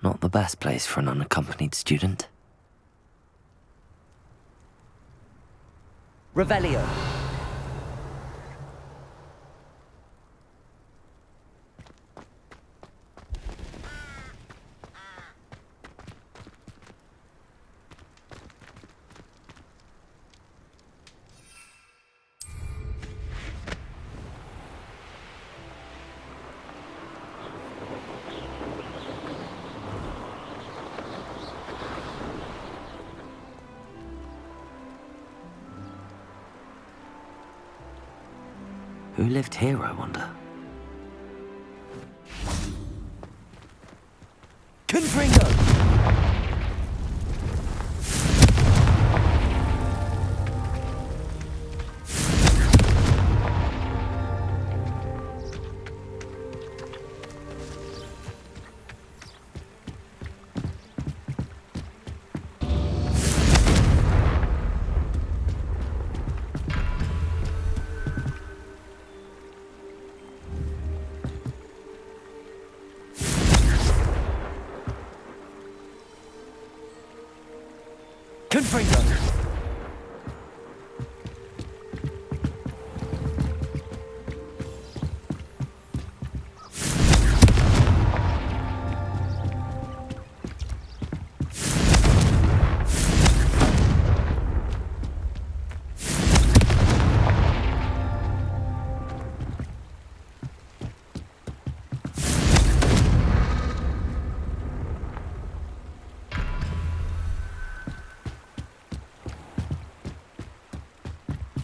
Not the best place for an unaccompanied student. Revelio. Who lived here, I wonder? Confringo! Confringo!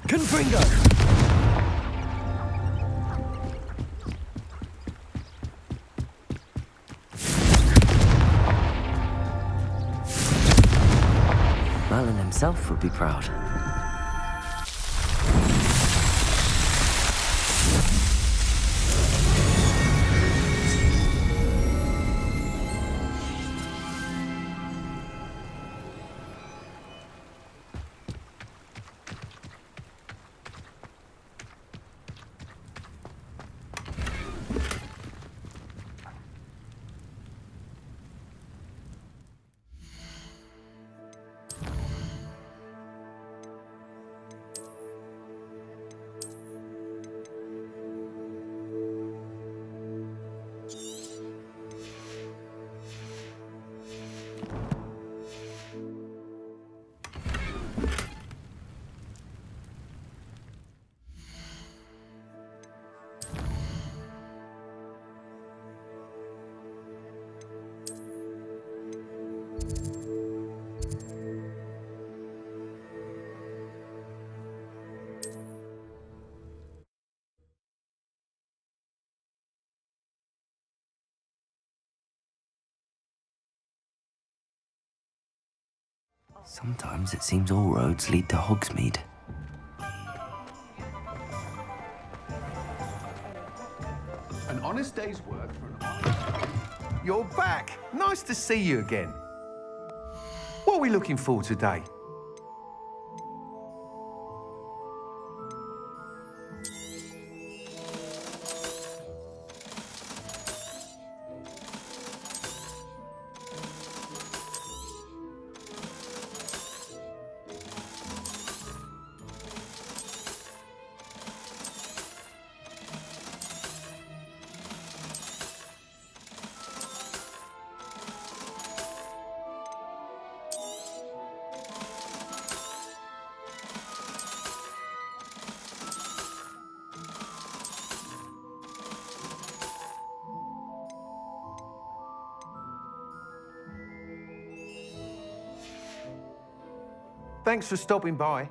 Confringo! Merlin himself would be proud. Sometimes it seems all roads lead to Hogsmeade. An honest day's work for an honest... You're back! Nice to see you again. What are we looking for today? Thanks for stopping by.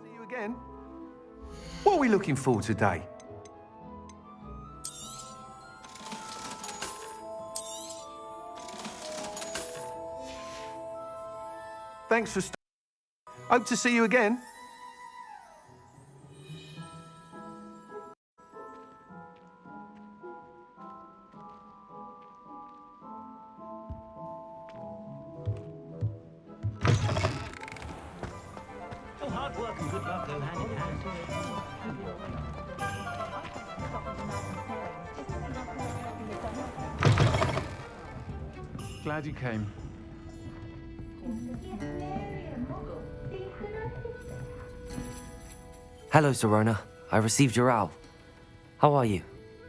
See you again. What are we looking for today? Thanks for hope to see you again. Hard work and good luck go hand in hand. Glad you came. Hello, Serona. I received your owl. How are you?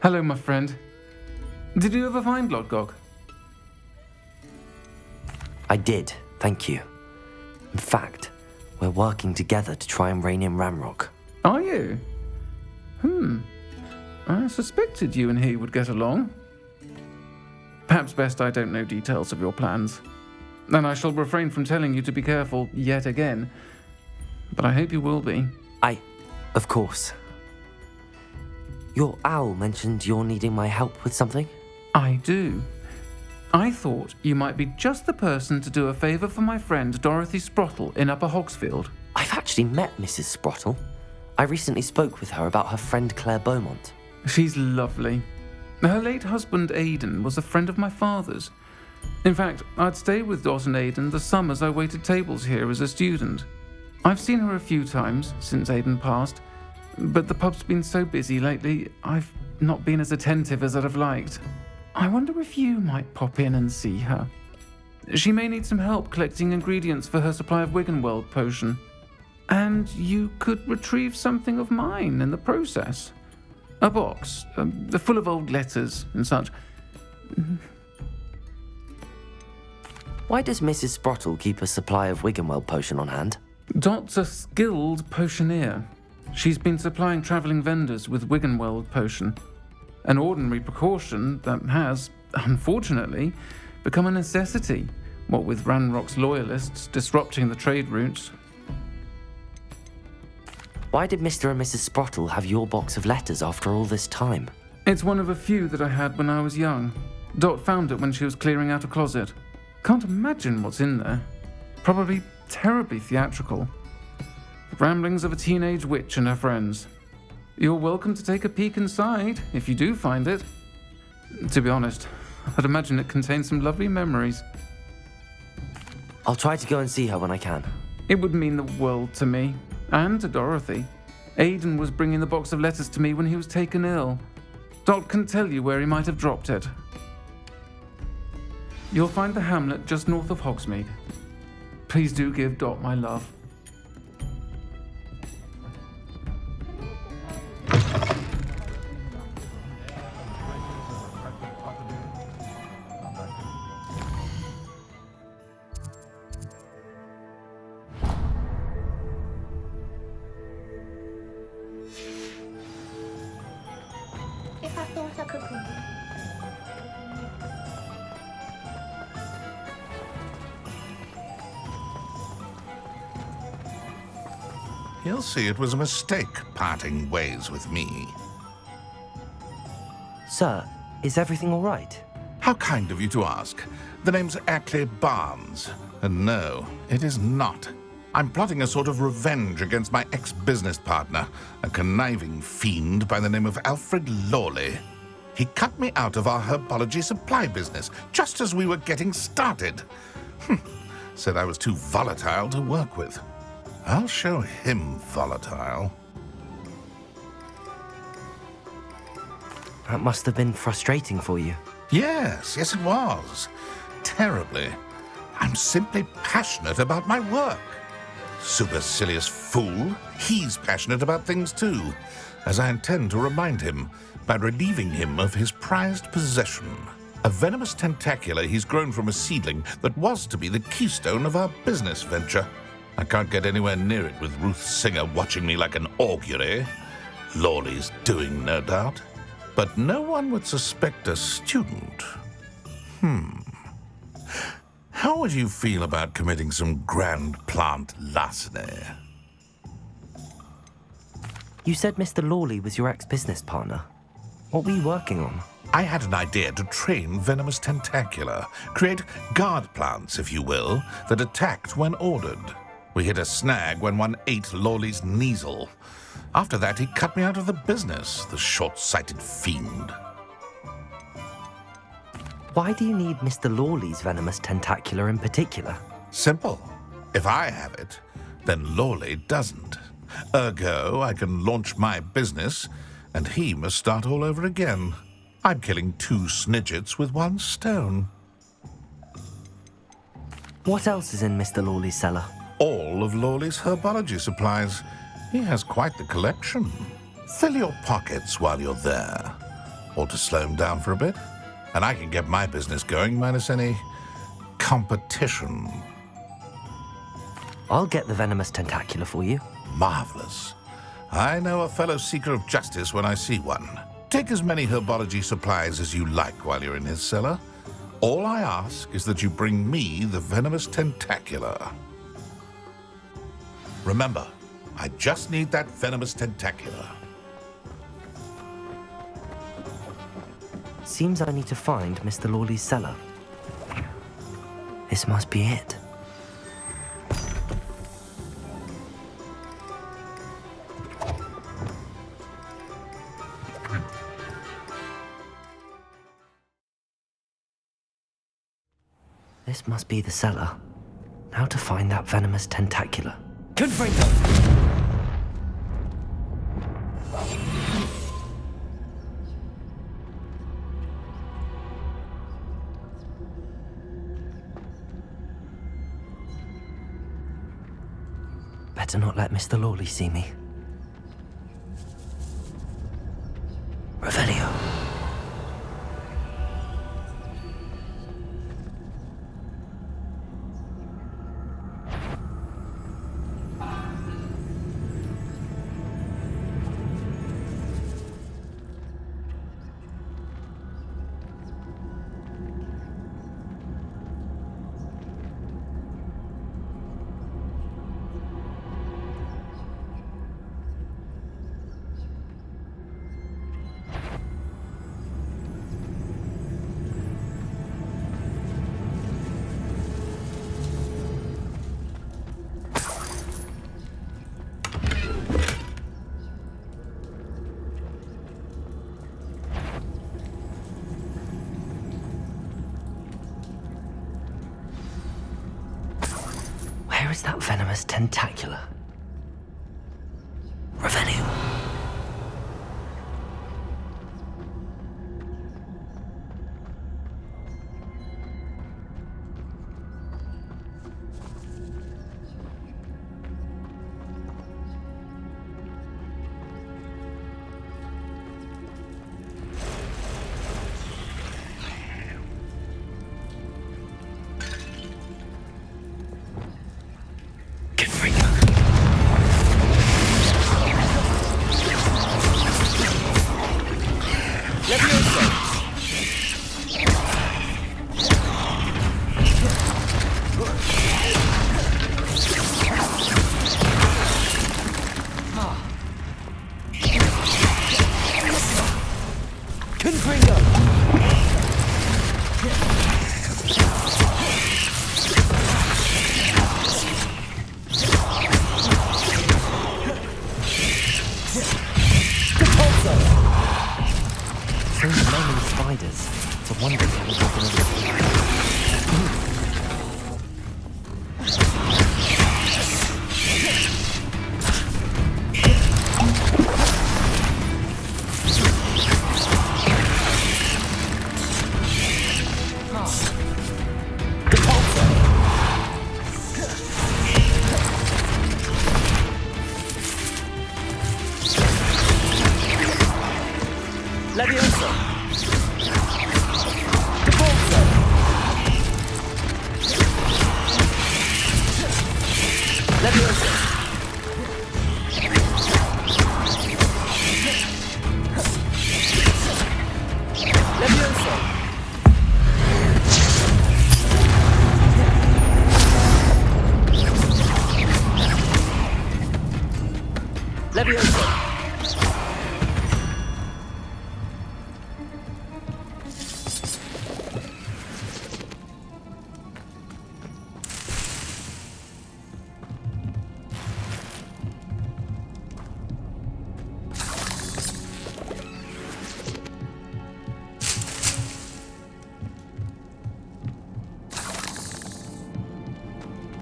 Hello, my friend. Did you ever find Lodgok? I did, thank you. In fact, we're working together to try and rein in Ramrock. Are you? I suspected you and he would get along. Perhaps best I don't know details of your plans. And I shall refrain from telling you to be careful yet again. But I hope you will be. Of course. Your owl mentioned you're needing my help with something? I do. I thought you might be just the person to do a favour for my friend Dorothy Sprottle in Upper Hogsfield. I've actually met Mrs. Sprottle. I recently spoke with her about her friend Claire Beaumont. She's lovely. Her late husband Aidan was a friend of my father's. In fact, I'd stay with Dot and Aidan the summers I waited tables here as a student. I've seen her a few times since Aidan passed, but the pub's been so busy lately, I've not been as attentive as I'd have liked. I wonder if you might pop in and see her. She may need some help collecting ingredients for her supply of Wiggenweld potion. And you could retrieve something of mine in the process. A box, full of old letters and such. Why does Mrs. Sprottle keep a supply of Wiggenweld potion on hand? Dot's a skilled potioneer. She's been supplying travelling vendors with Wiggenweld potion. An ordinary precaution that has, unfortunately, become a necessity, what with Ranrock's loyalists disrupting the trade routes. Why did Mr. and Mrs. Sprottle have your box of letters after all this time? It's one of a few that I had when I was young. Dot found it when she was clearing out a closet. Can't imagine what's in there. Probably terribly theatrical. The ramblings of a teenage witch and her friends. You're welcome to take a peek inside, if you do find it. To be honest, I'd imagine it contains some lovely memories. I'll try to go and see her when I can. It would mean the world to me, and to Dorothy. Aidan was bringing the box of letters to me when he was taken ill. Dot can tell you where he might have dropped it. You'll find the hamlet just north of Hogsmeade. Please do give Dot my love. He'll see it was a mistake parting ways with me. Sir, is everything all right? How kind of you to ask. The name's Ackley Barnes. And no, it is not. I'm plotting a sort of revenge against my ex-business partner, a conniving fiend by the name of Alfred Lawley. He cut me out of our herbology supply business just as we were getting started. Said I was too volatile to work with. I'll show him volatile. That must have been frustrating for you. Yes, it was. Terribly. I'm simply passionate about my work. Supercilious fool. He's passionate about things too, as I intend to remind him by relieving him of his prized possession. A venomous tentacula he's grown from a seedling that was to be the keystone of our business venture. I can't get anywhere near it with Ruth Singer watching me like an augury. Lawley's doing, no doubt. But no one would suspect a student. How would you feel about committing some grand plant larceny? You said Mr. Lawley was your ex-business partner. What were you working on? I had an idea to train venomous tentacula, create guard plants, if you will, that attacked when ordered. We hit a snag when one ate Lawley's Kneasel. After that, he cut me out of the business, the short-sighted fiend. Why do you need Mr. Lawley's venomous tentacula in particular? Simple. If I have it, then Lawley doesn't. Ergo, I can launch my business, and he must start all over again. I'm killing 2 snidgets with 1 stone. What else is in Mr. Lawley's cellar? All of Lawley's herbology supplies. He has quite the collection. Fill your pockets while you're there. Or to slow him down for a bit. And I can get my business going minus any competition. I'll get the venomous tentacula for you. Marvelous. I know a fellow seeker of justice when I see one. Take as many herbology supplies as you like while you're in his cellar. All I ask is that you bring me the venomous tentacula. Remember, I just need that venomous tentacula. Seems I need to find Mr. Lawley's cellar. This must be it. This must be the cellar. Now to find that venomous tentacula. Confringo! Better not let Mr. Lawley see me. Revelio. Where is that venomous tentacula? Revelio.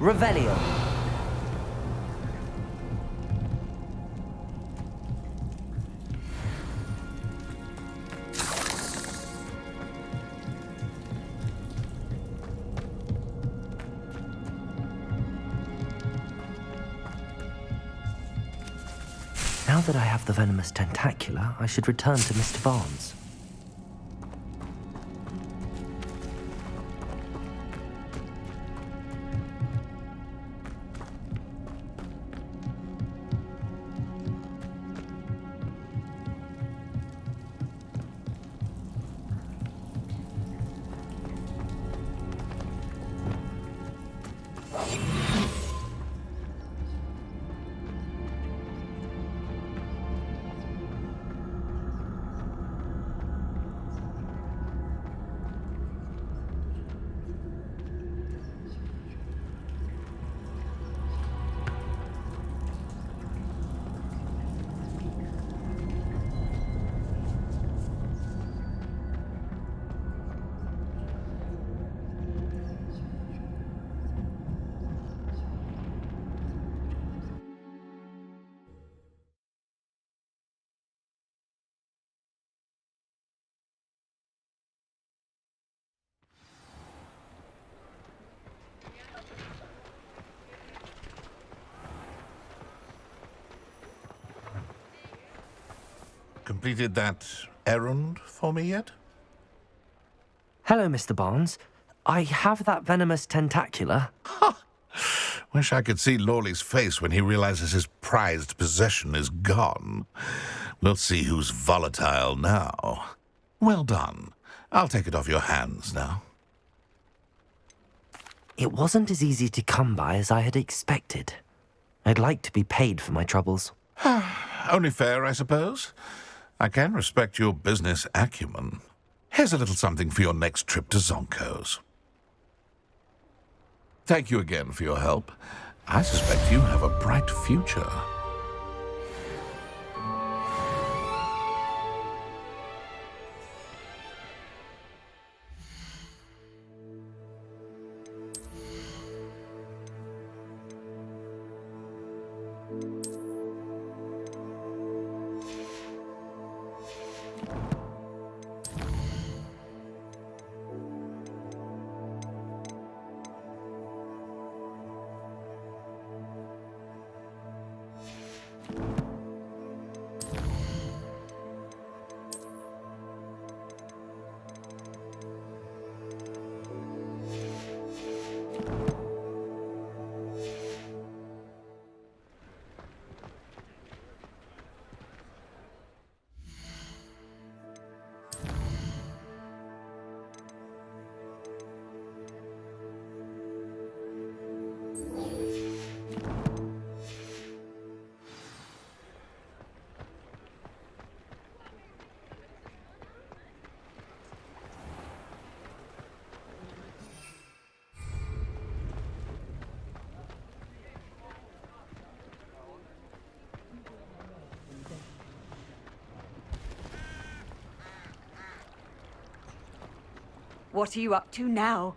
Revelio. Now that I have the venomous tentacula, I should return to Mr. Barnes. Completed that errand for me yet? Hello, Mr. Barnes. I have that venomous tentacula. Wish I could see Lawley's face when he realizes his prized possession is gone. We'll see who's volatile now. Well done. I'll take it off your hands now. It wasn't as easy to come by as I had expected. I'd like to be paid for my troubles. Only fair, I suppose. I can respect your business acumen. Here's a little something for your next trip to Zonko's. Thank you again for your help. I suspect you have a bright future. What are you up to now?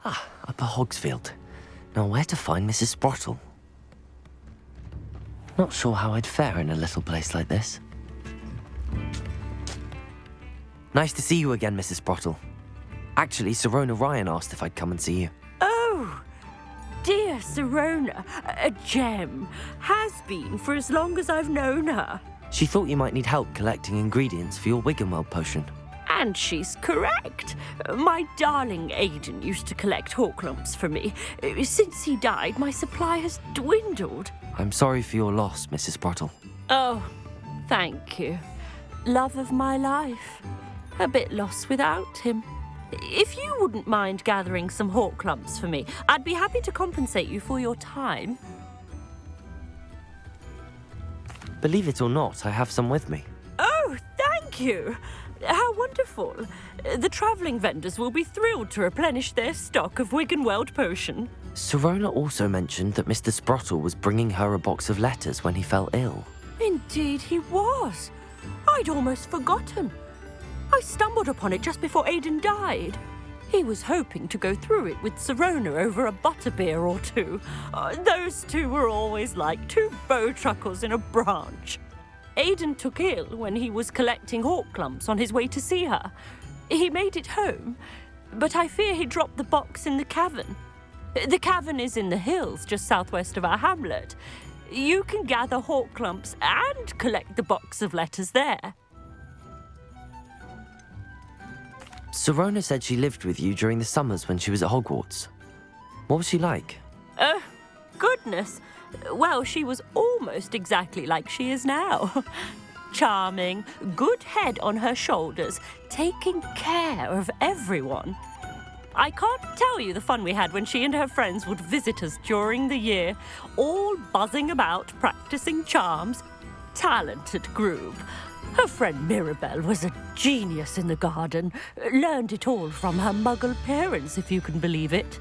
Upper Hogsfield. Now where to find Mrs. Sprottle? Not sure how I'd fare in a little place like this. Nice to see you again, Mrs. Sprottle. Actually, Sirona Ryan asked if I'd come and see you. Oh, dear Sirona, a gem. Has been for as long as I've known her. She thought you might need help collecting ingredients for your Wiggenweld potion. And she's correct. My darling Aidan used to collect Horklumps for me. Since he died, my supply has dwindled. I'm sorry for your loss, Mrs. Sprottle. Oh, thank you. Love of my life. A bit lost without him. If you wouldn't mind gathering some Horklumps for me, I'd be happy to compensate you for your time. Believe it or not, I have some with me. Oh, thank you. How wonderful. The travelling vendors will be thrilled to replenish their stock of Wiggenweld potion. Sirona also mentioned that Mr. Sprottle was bringing her a box of letters when he fell ill. Indeed he was. I'd almost forgotten. I stumbled upon it just before Aidan died. He was hoping to go through it with Sirona over a butterbeer or two. Those two were always like two bowtruckles in a branch. Aidan took ill when he was collecting hawk clumps on his way to see her. He made it home, but I fear he dropped the box in the cavern. The cavern is in the hills just southwest of our hamlet. You can gather hawk clumps and collect the box of letters there. Sirona said she lived with you during the summers when she was at Hogwarts. What was she like? Oh, goodness. Well, she was almost exactly like she is now. Charming, good head on her shoulders, taking care of everyone. I can't tell you the fun we had when she and her friends would visit us during the year, all buzzing about, practicing charms. Talented group. Her friend Mirabelle was a genius in the garden. Learned it all from her muggle parents, if you can believe it.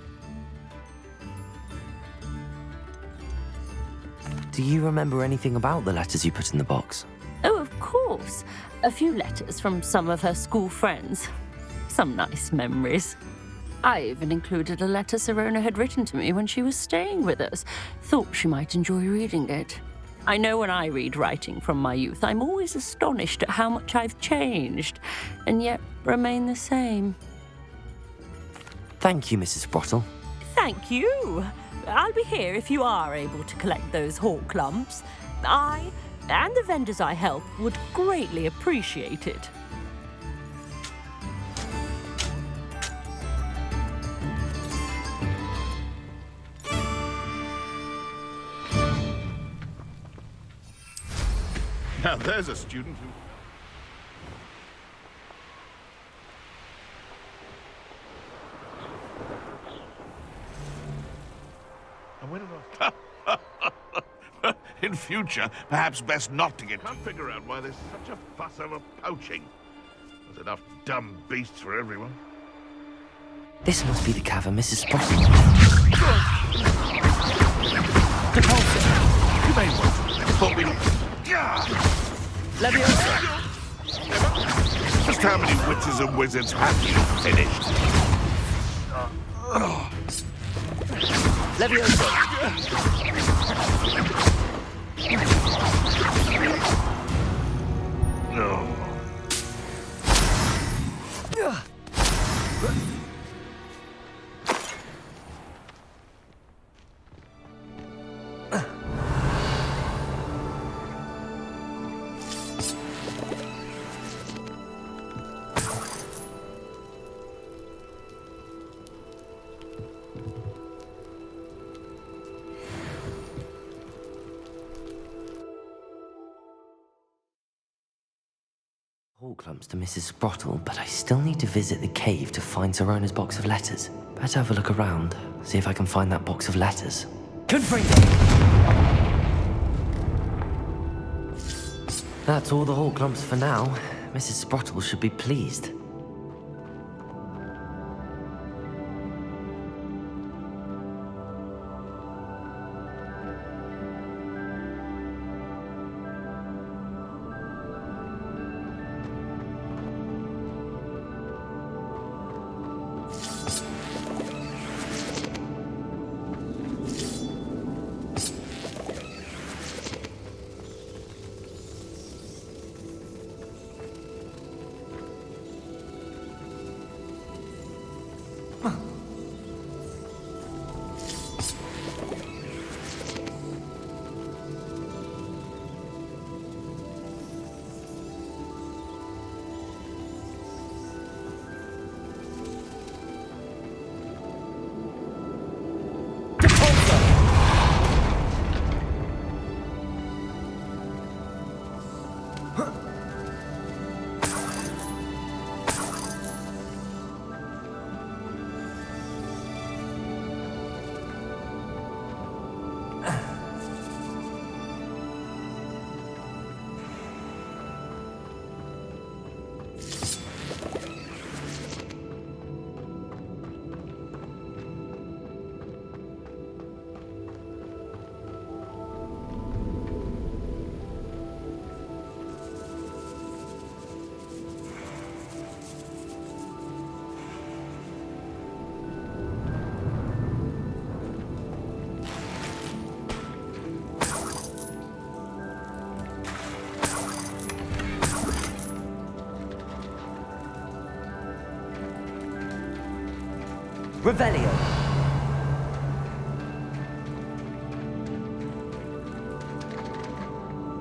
Do you remember anything about the letters you put in the box? Oh, of course. A few letters from some of her school friends. Some nice memories. I even included a letter Sirona had written to me when she was staying with us. Thought she might enjoy reading it. I know when I read writing from my youth, I'm always astonished at how much I've changed, and yet remain the same. Thank you, Mrs. Sprottle. Thank you. I'll be here if you are able to collect those hawk clumps. I and the vendors I help would greatly appreciate it. Now there's a student who... And when in future, perhaps best not to get... Can't figure out why there's such a fuss over poaching. There's enough dumb beasts for everyone. This must be the cavern Mrs. Sprottle. You may want, but we... Leviosa! Just how many witches and wizards have you finished? Leviosa! No. Hawk clumps to Mrs. Sprottle, but I still need to visit the cave to find Sirona's box of letters. Better have a look around, see if I can find that box of letters. Confringo! That's all the Hawk clumps for now. Mrs. Sprottle should be pleased. Revelio.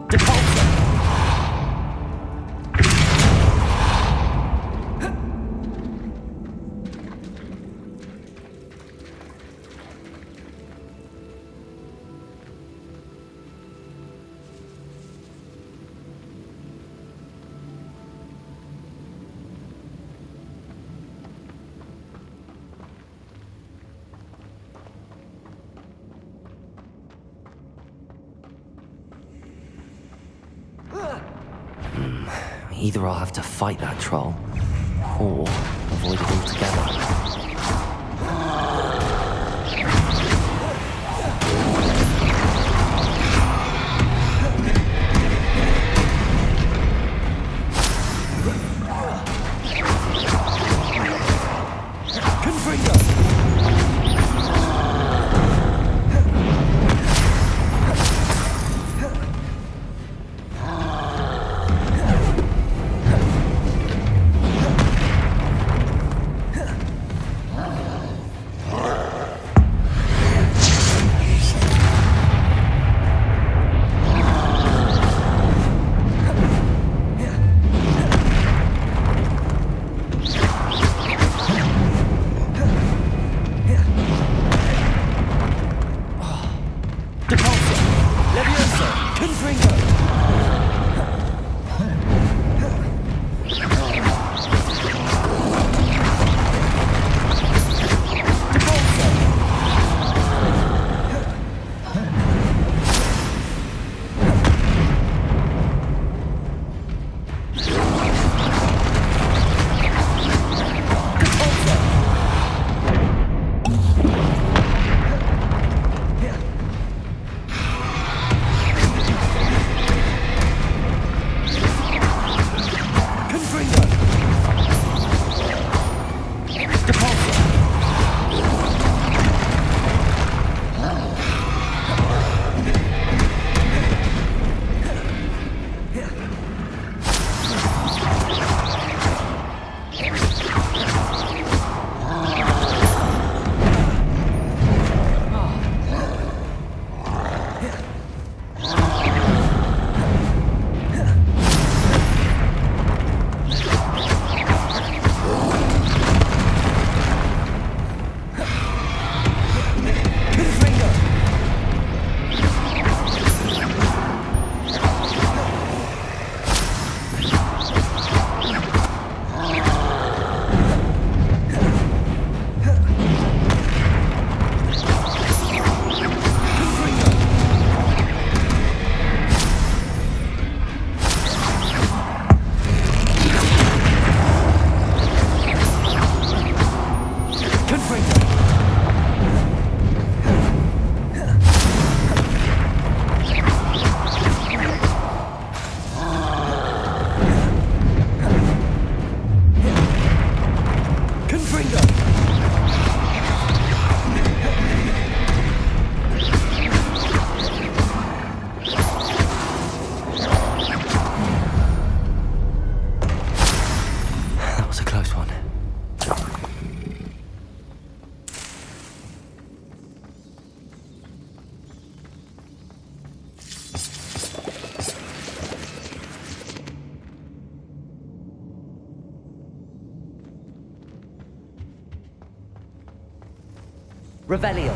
Depulso. Either I'll have to fight that troll, or avoid it altogether. Revelio.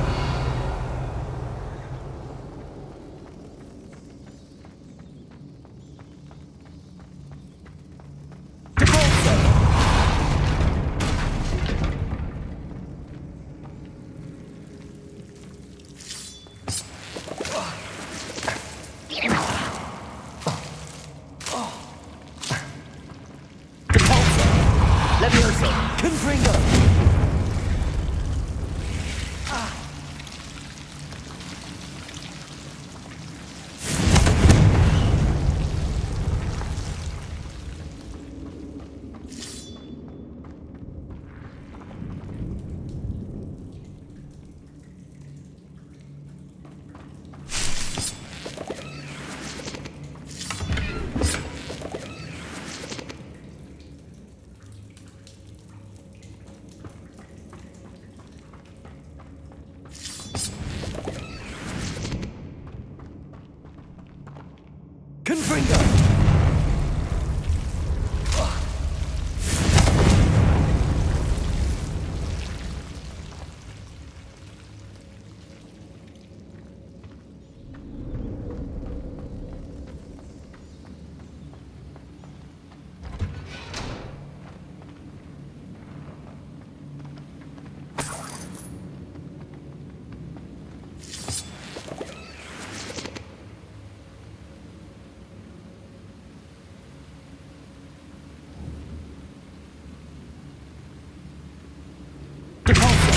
Repulsor.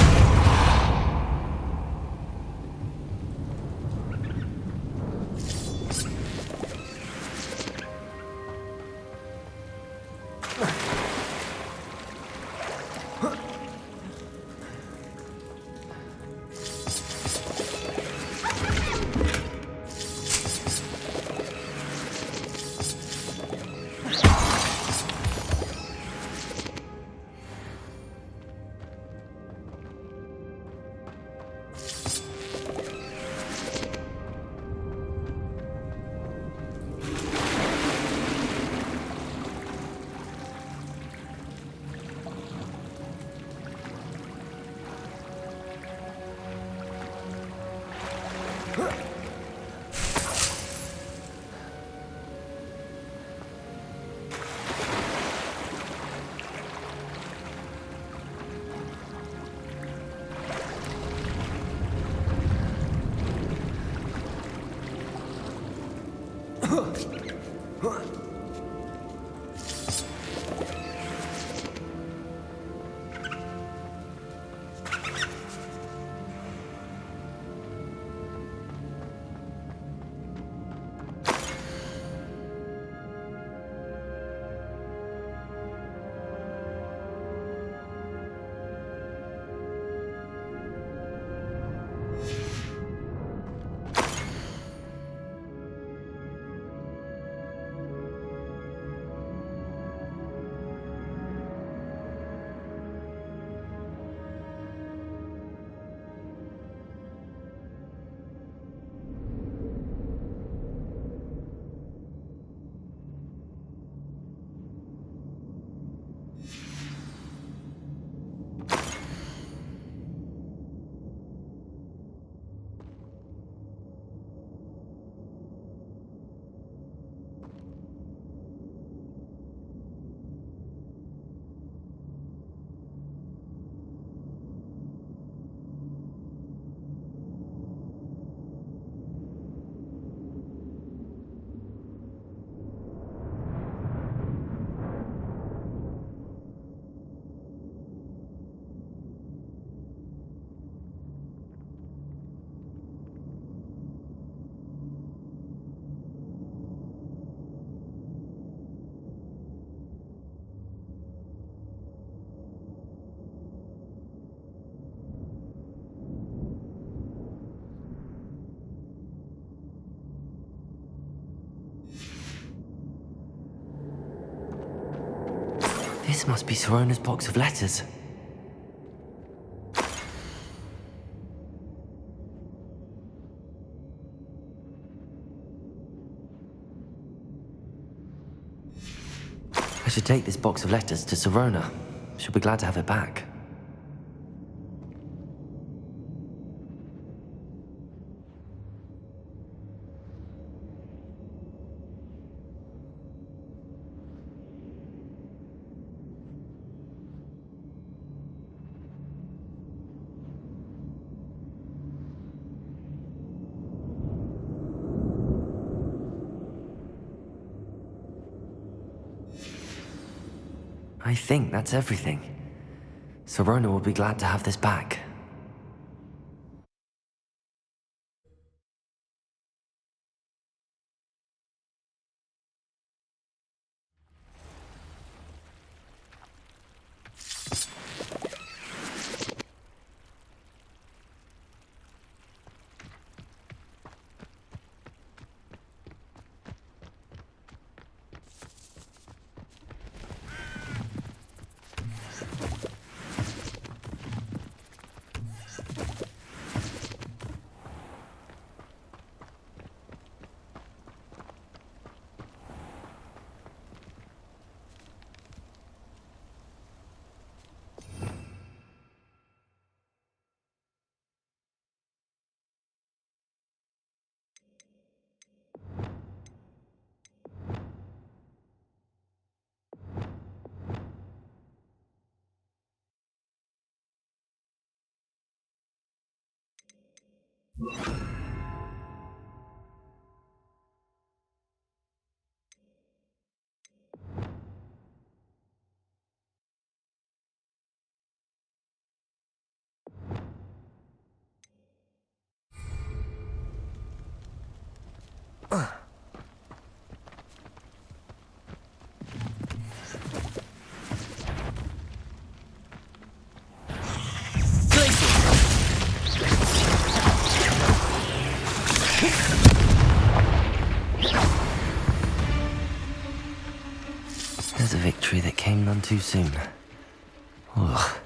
This must be Sorona's box of letters. I should take this box of letters to Sorona. She'll be glad to have it back. I think that's everything. Sorona will be glad to have this back. There's a victory that came none too soon. Ugh.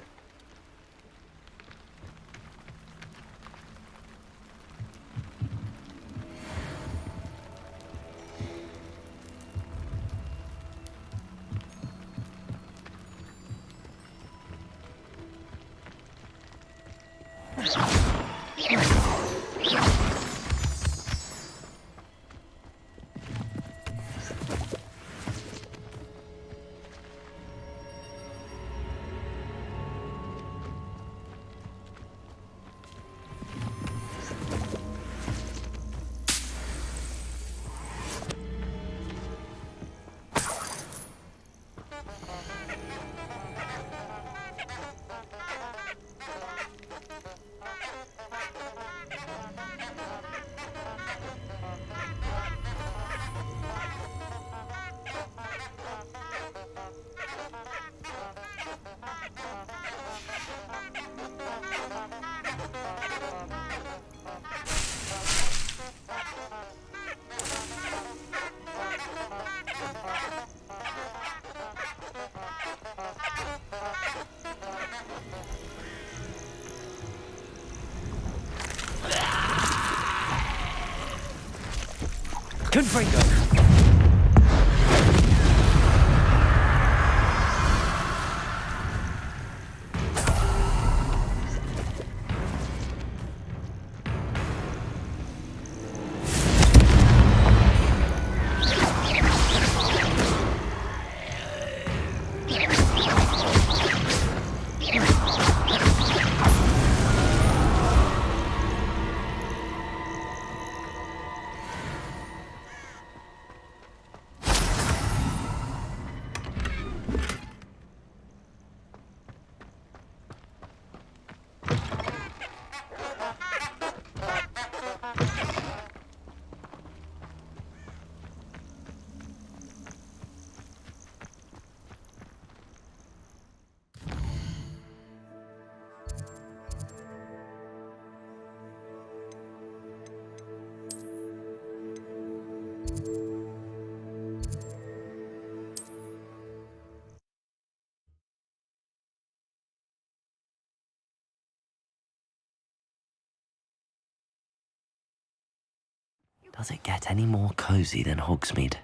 Confringo! Does it get any more cozy than Hogsmeade?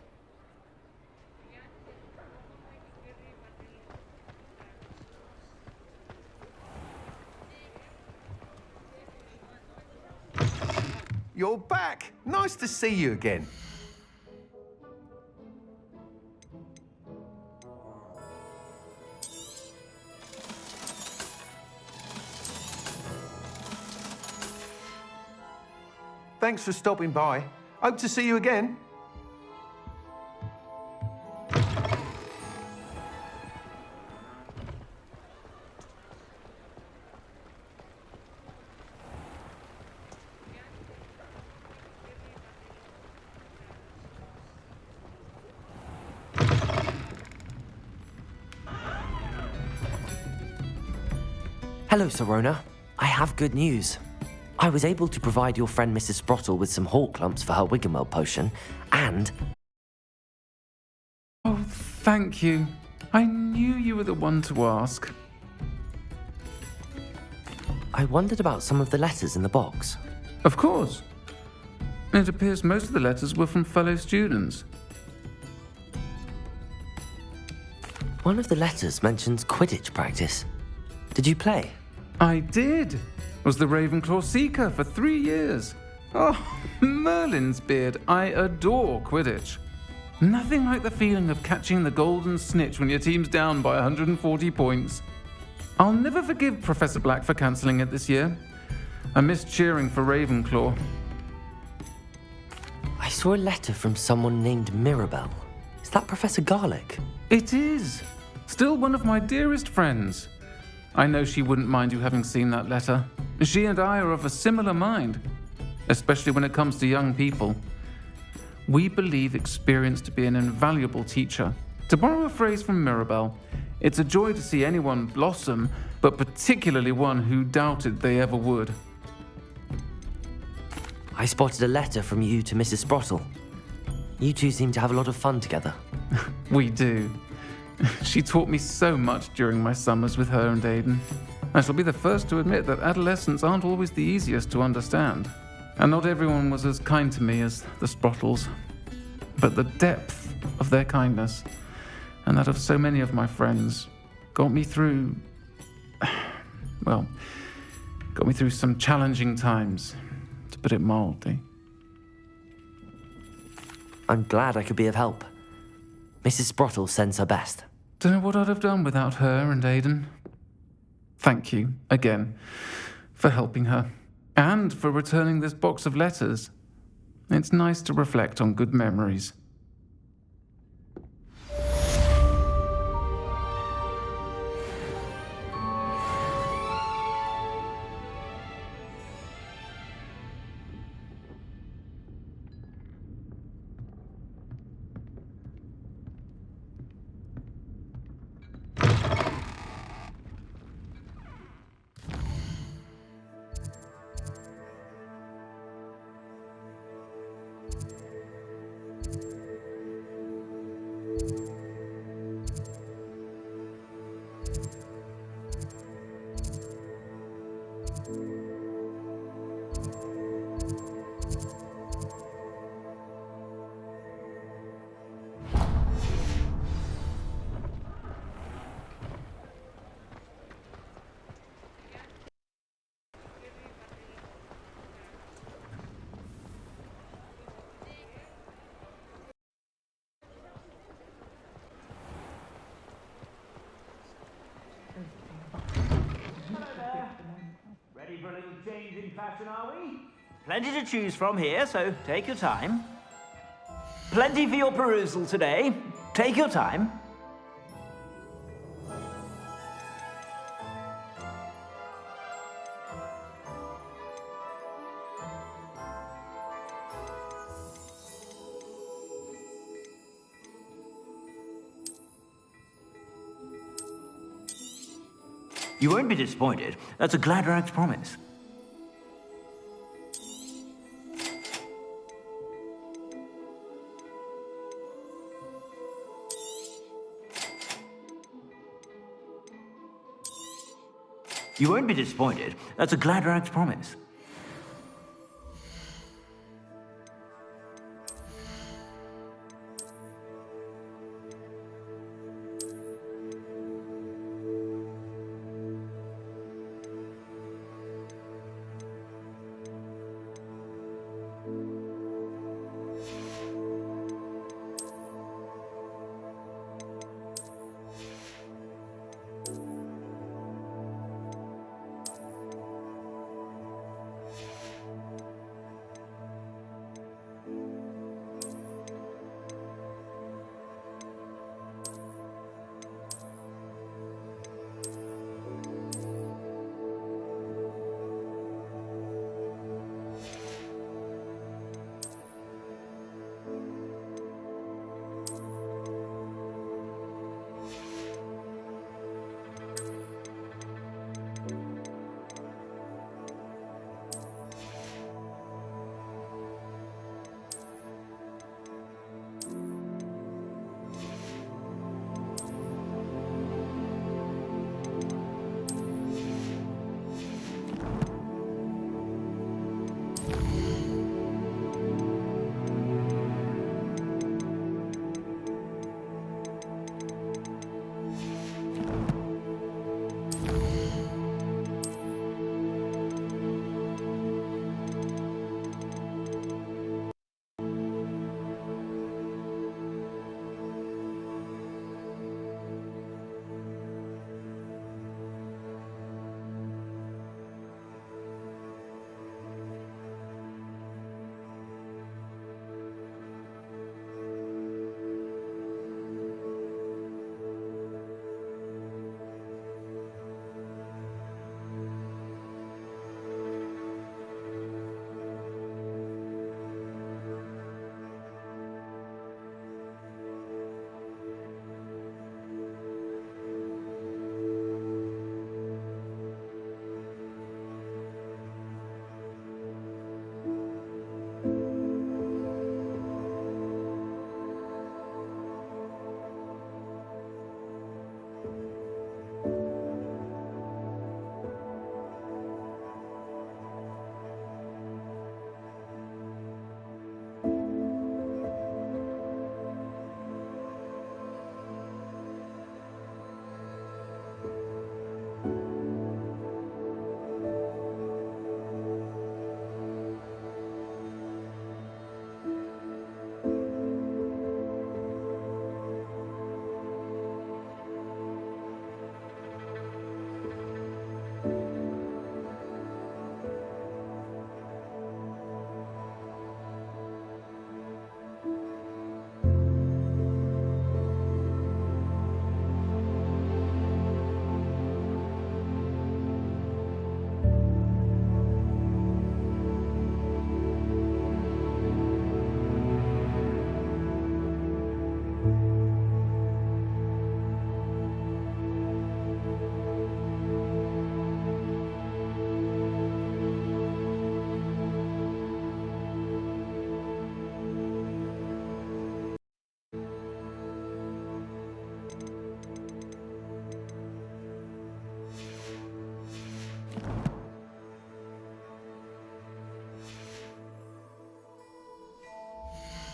You're back. Nice to see you again. Thanks for stopping by. Hope to see you again. Hello, Sirona. I have good news. I was able to provide your friend Mrs. Sprottle with some hawk lumps for her Wiggenweld potion, and... Oh, thank you. I knew you were the one to ask. I wondered about some of the letters in the box. Of course. It appears most of the letters were from fellow students. One of the letters mentions Quidditch practice. Did you play? I did. Was the Ravenclaw Seeker for 3 years. Oh, Merlin's beard. I adore Quidditch. Nothing like the feeling of catching the golden snitch when your team's down by 140 points. I'll never forgive Professor Black for cancelling it this year. I missed cheering for Ravenclaw. I saw a letter from someone named Mirabelle. Is that Professor Garlick? It is. Still one of my dearest friends. I know she wouldn't mind you having seen that letter. She and I are of a similar mind, especially when it comes to young people. We believe experience to be an invaluable teacher. To borrow a phrase from Mirabelle, it's a joy to see anyone blossom, but particularly one who doubted they ever would. I spotted a letter from you to Mrs. Sprottle. You two seem to have a lot of fun together. We do. She taught me so much during my summers with her and Aiden. I shall be the first to admit that adolescents aren't always the easiest to understand, and not everyone was as kind to me as the Sprottles. But the depth of their kindness, and that of so many of my friends, got me through some challenging times, to put it mildly. I'm glad I could be of help. Mrs. Sprottle sends her best. Don't know what I'd have done without her and Aiden. Thank you, again, for helping her, and for returning this box of letters. It's nice to reflect on good memories. Ready for a little change in fashion, are we? Plenty to choose from here, so take your time. Plenty for your perusal today. Take your time. You won't be disappointed. That's a Gladrag's promise. You won't be disappointed. That's a Gladrag's promise.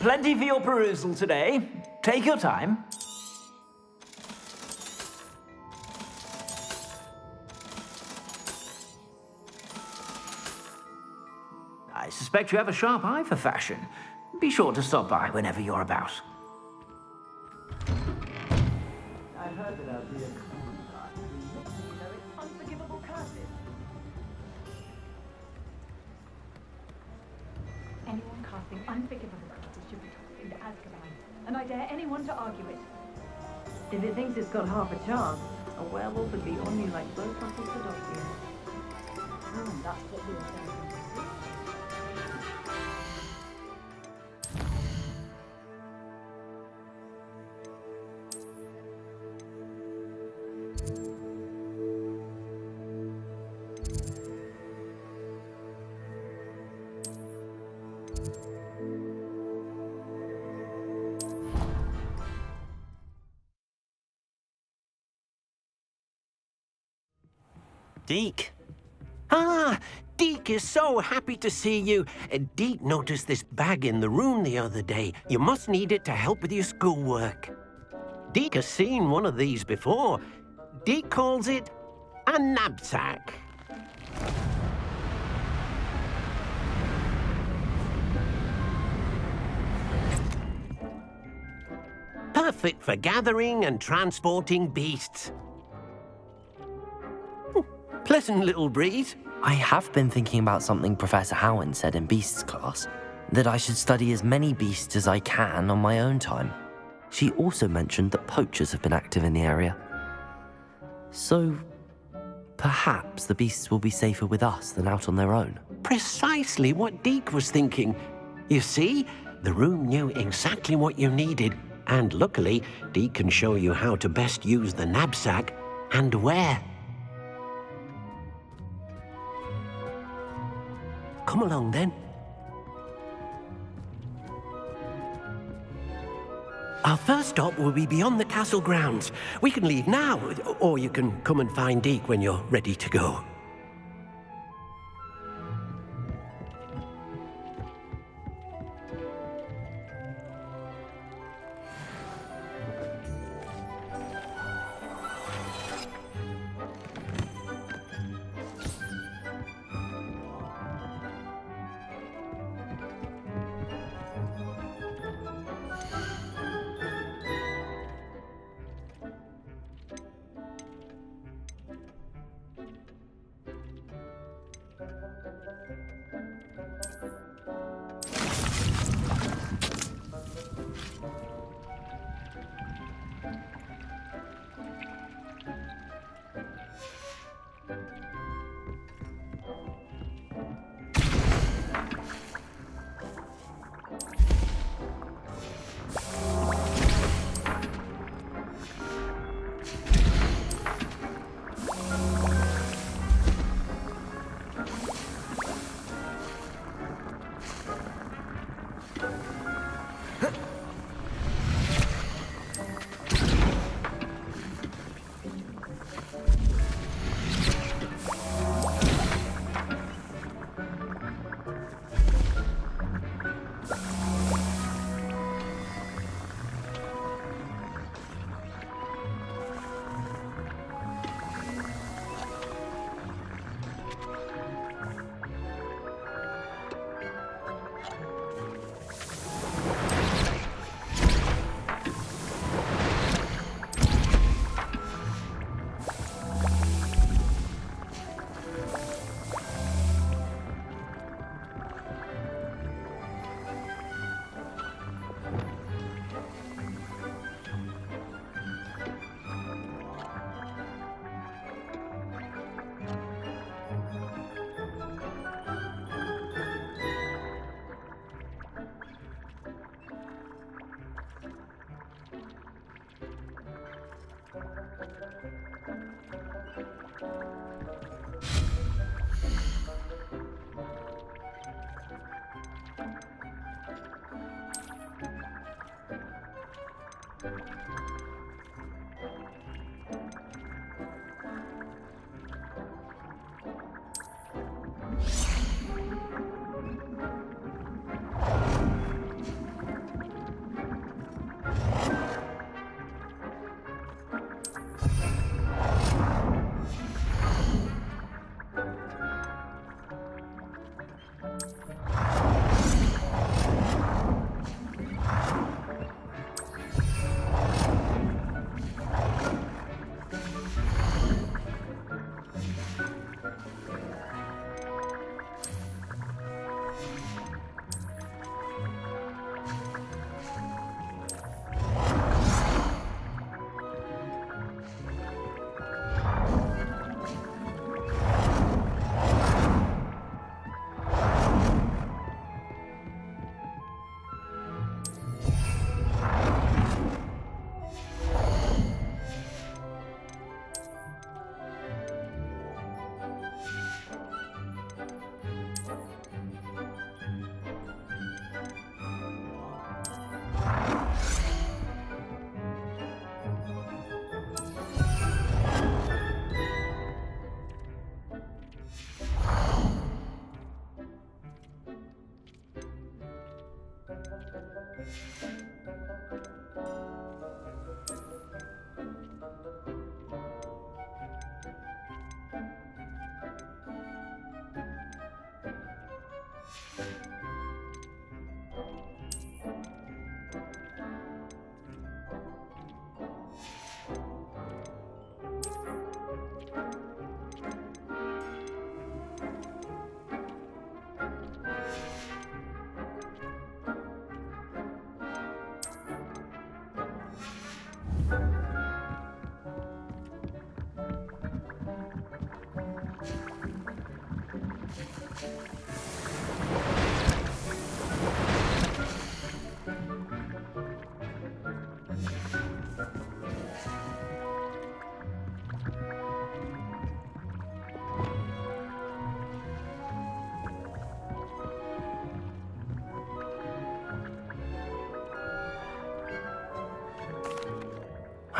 Plenty for your perusal today. Take your time. I suspect you have a sharp eye for fashion. Be sure to stop by whenever you're about. I've heard that our dear Unforgivable curses. Anyone casting unforgivable curses should be tossed into Azkaban, and I dare anyone to argue it. If it thinks it's got half a chance, a werewolf would be on you like both muscles to Dossier. That's what we were saying. Deke. Ah, Deke is so happy to see you. Deke noticed this bag in the room the other day. You must need it to help with your schoolwork. Deke has seen one of these before. Deke calls it a knapsack. Perfect for gathering and transporting beasts. Pleasant little breeze. I have been thinking about something Professor Howard said in Beasts class, that I should study as many beasts as I can on my own time. She also mentioned that poachers have been active in the area. So, perhaps the beasts will be safer with us than out on their own. Precisely what Deke was thinking. You see, the room knew exactly what you needed, and luckily, Deke can show you how to best use the knapsack and where. Come along, then. Our first stop will be beyond the castle grounds. We can leave now, or you can come and find Deke when you're ready to go.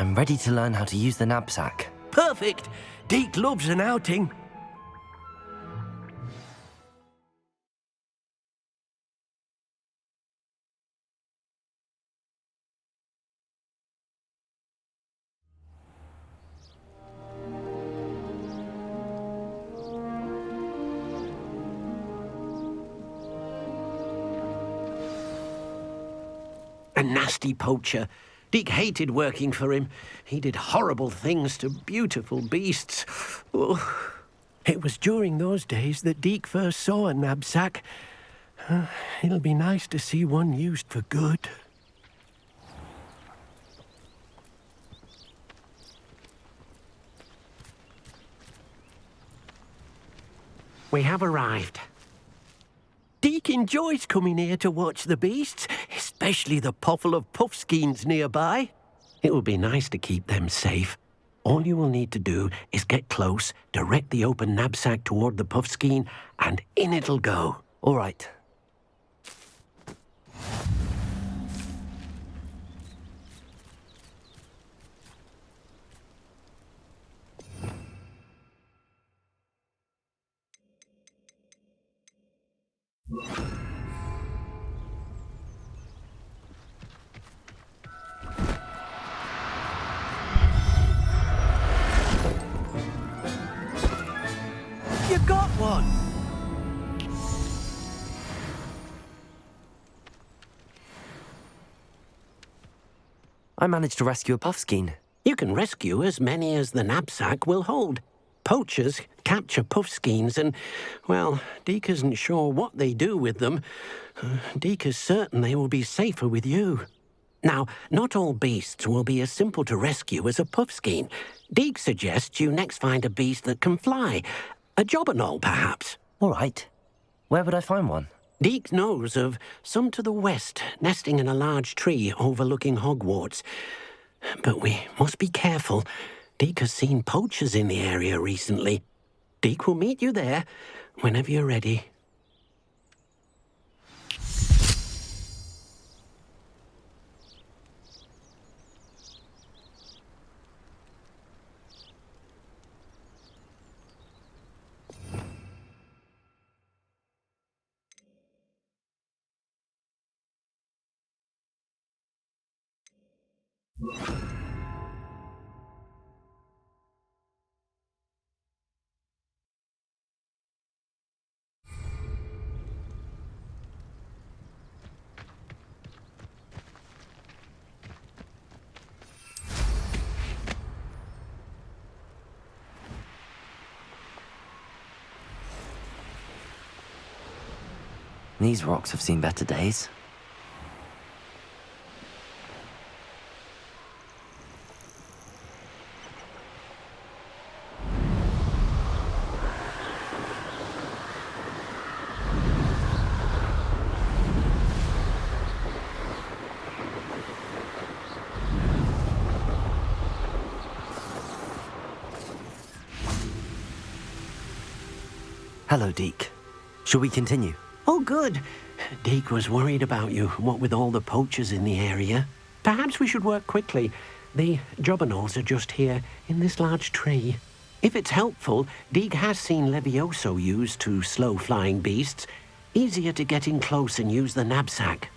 I'm ready to learn how to use the knapsack. Perfect. Deke loves an outing. A nasty poacher. Deke hated working for him. He did horrible things to beautiful beasts. Oh. It was during those days that Deke first saw a knapsack. It'll be nice to see one used for good. We have arrived. Deke enjoys coming here to watch the beasts, especially the potful of puffskeins nearby. It will be nice to keep them safe. All you will need to do is get close, direct the open knapsack toward the puffskein, and in it'll go. All right. You got one! I managed to rescue a puffskein. You can rescue as many as the knapsack will hold. Poachers capture puffskeins and, well, Deke isn't sure what they do with them. Deke is certain they will be safer with you. Now, not all beasts will be as simple to rescue as a puffskein. Deke suggests you next find a beast that can fly. A jobberknoll, perhaps. All right. Where would I find one? Deke knows of some to the west, nesting in a large tree overlooking Hogwarts. But we must be careful. Deke has seen poachers in the area recently. Deke will meet you there whenever you're ready. These rocks have seen better days. Hello, Deke. Shall we continue? Oh, good. Deke was worried about you, what with all the poachers in the area. Perhaps we should work quickly. The jobberknolls are just here, in this large tree. If it's helpful, Deke has seen Levioso used to slow flying beasts. Easier to get in close and use the knapsack.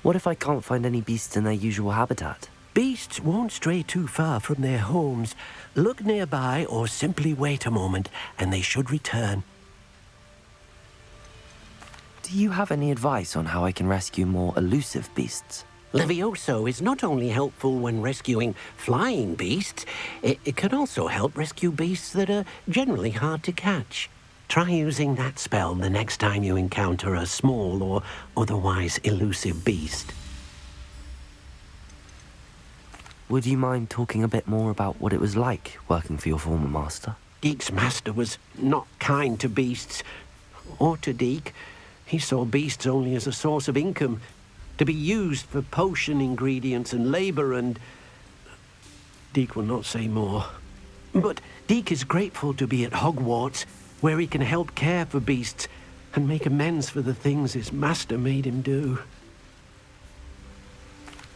What if I can't find any beasts in their usual habitat? Beasts won't stray too far from their homes. Look nearby or simply wait a moment, and they should return. Do you have any advice on how I can rescue more elusive beasts? Levioso is not only helpful when rescuing flying beasts, it can also help rescue beasts that are generally hard to catch. Try using that spell the next time you encounter a small or otherwise elusive beast. Would you mind talking a bit more about what it was like working for your former master? Deke's master was not kind to beasts, or to Deke. He saw beasts only as a source of income, to be used for potion ingredients and labor, and Deke will not say more. But Deke is grateful to be at Hogwarts, where he can help care for beasts and make amends for the things his master made him do.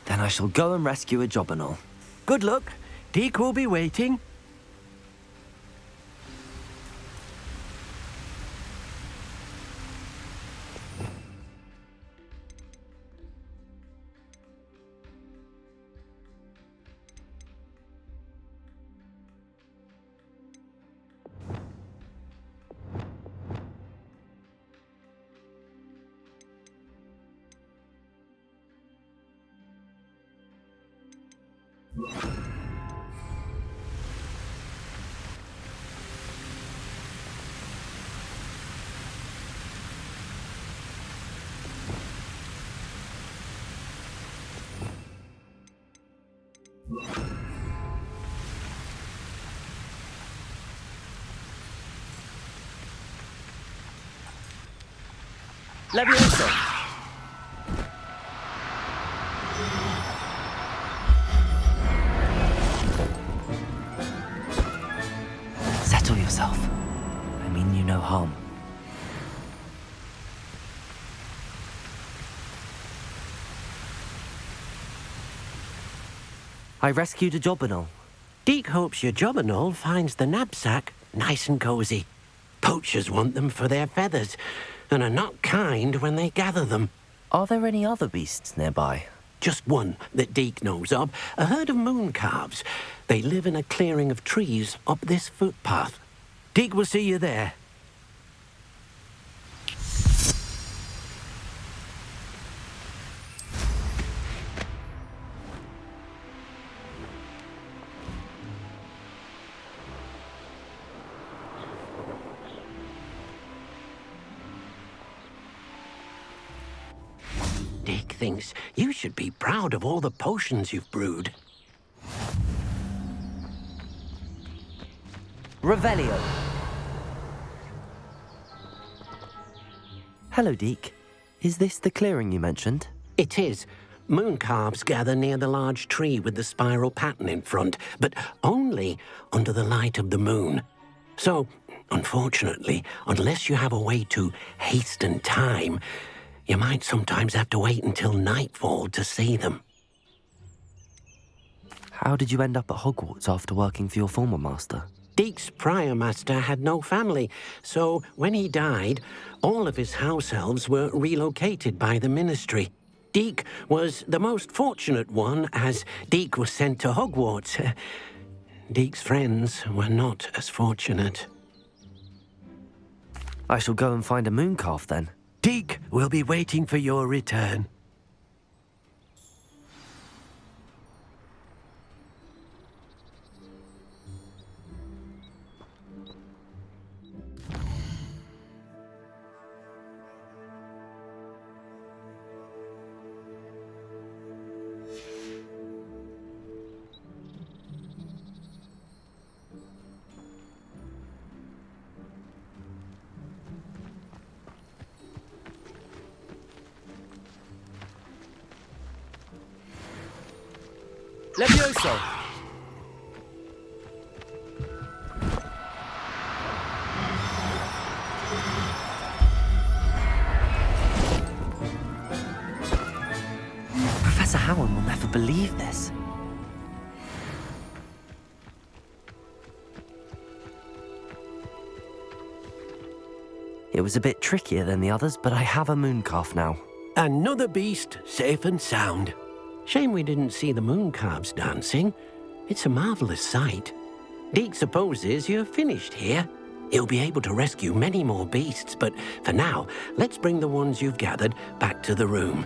Then I shall go and rescue a job and all. Good luck. Deke will be waiting. Levioso! Settle yourself. I mean you no harm. I rescued a job and all. Deke hopes your job and all finds the knapsack nice and cozy. Poachers want them for their feathers, and are not kind when they gather them. Are there any other beasts nearby? Just one that Deke knows of, a herd of moon calves. They live in a clearing of trees up this footpath. Deke will see you there. Deke thinks you should be proud of all the potions you've brewed. Revelio. Hello, Deke. Is this the clearing you mentioned? It is. Moon calves gather near the large tree with the spiral pattern in front, but only under the light of the moon. So, unfortunately, unless you have a way to hasten time, you might sometimes have to wait until nightfall to see them. How did you end up at Hogwarts after working for your former master? Deke's prior master had no family, so when he died, all of his house elves were relocated by the ministry. Deke was the most fortunate one, as Deke was sent to Hogwarts. Deke's friends were not as fortunate. I shall go and find a moon calf then. Deke will be waiting for your return. Levioso! Professor Howard will never believe this. It was a bit trickier than the others, but I have a moon calf now. Another beast, safe and sound. Shame we didn't see the moon calves dancing. It's a marvelous sight. Deke supposes you're finished here. He'll be able to rescue many more beasts, but for now, let's bring the ones you've gathered back to the room.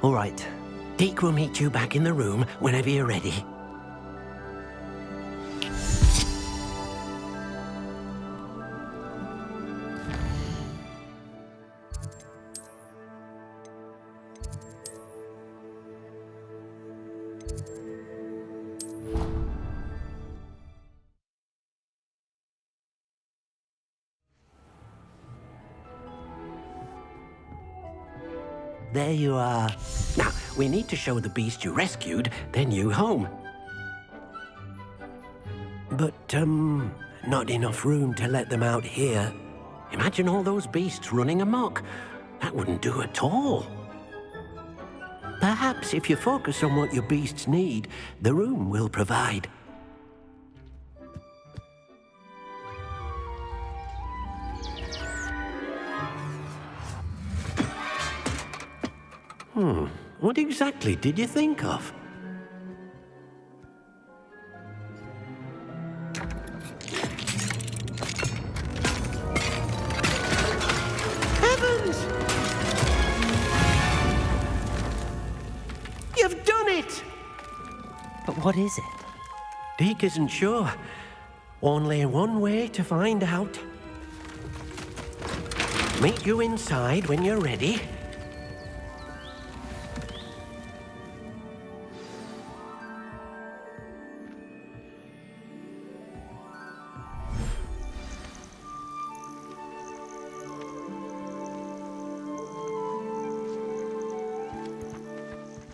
All right. Deke will meet you back in the room whenever you're ready. There you are. Now, we need to show the beast you rescued their new home. But, not enough room to let them out here. Imagine all those beasts running amok. That wouldn't do at all. Perhaps if you focus on what your beasts need, the room will provide. What exactly did you think of? Heavens! You've done it! But what is it? Deke isn't sure. Only one way to find out. Meet you inside when you're ready.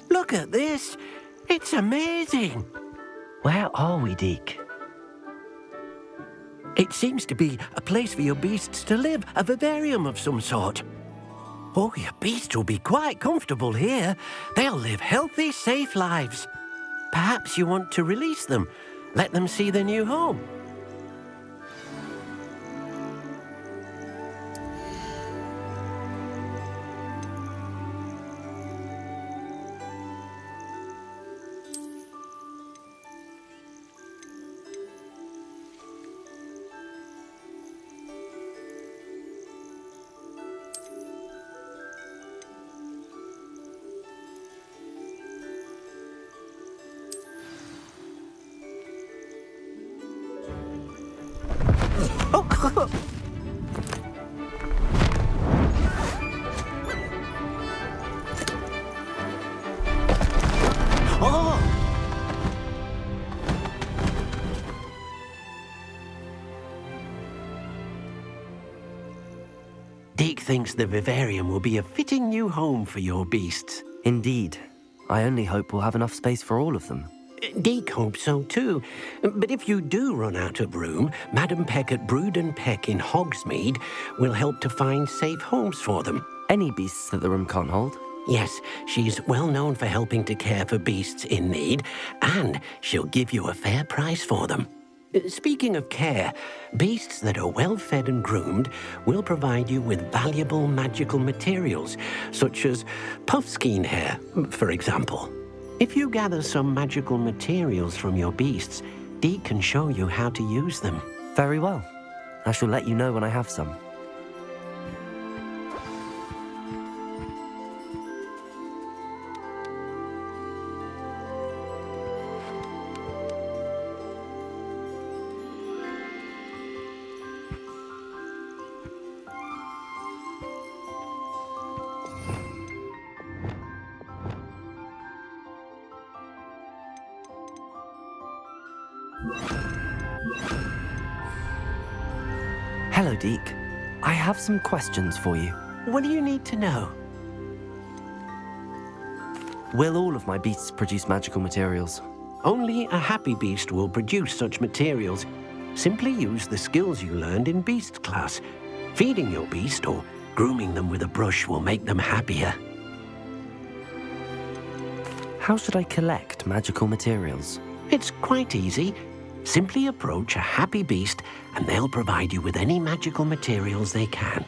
Look at this. It's amazing. Where are we, Deke? It seems to be a place for your beasts to live, a vivarium of some sort. Oh, your beasts will be quite comfortable here. They'll live healthy, safe lives. Perhaps you want to release them, let them see their new home. Deke thinks the vivarium will be a fitting new home for your beasts. Indeed. I only hope we'll have enough space for all of them. Deke hopes so too. But if you do run out of room, Madam Peck at Brood and Peck in Hogsmeade will help to find safe homes for them. Any beasts that the room can't hold? Yes, she's well known for helping to care for beasts in need, and she'll give you a fair price for them. Speaking of care, beasts that are well fed and groomed will provide you with valuable magical materials, such as puffskein hair, for example. If you gather some magical materials from your beasts, Deke can show you how to use them. Very well. I shall let you know when I have some. Hello, Deke. I have some questions for you. What do you need to know? Will all of my beasts produce magical materials? Only a happy beast will produce such materials. Simply use the skills you learned in beast class. Feeding your beast or grooming them with a brush will make them happier. How should I collect magical materials? It's quite easy. Simply approach a happy beast and they'll provide you with any magical materials they can.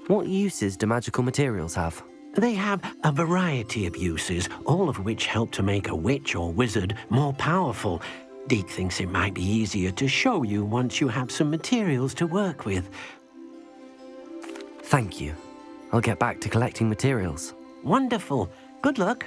What uses do magical materials have? They have a variety of uses, all of which help to make a witch or wizard more powerful. Deke thinks it might be easier to show you once you have some materials to work with. Thank you. I'll get back to collecting materials. Wonderful. Good luck.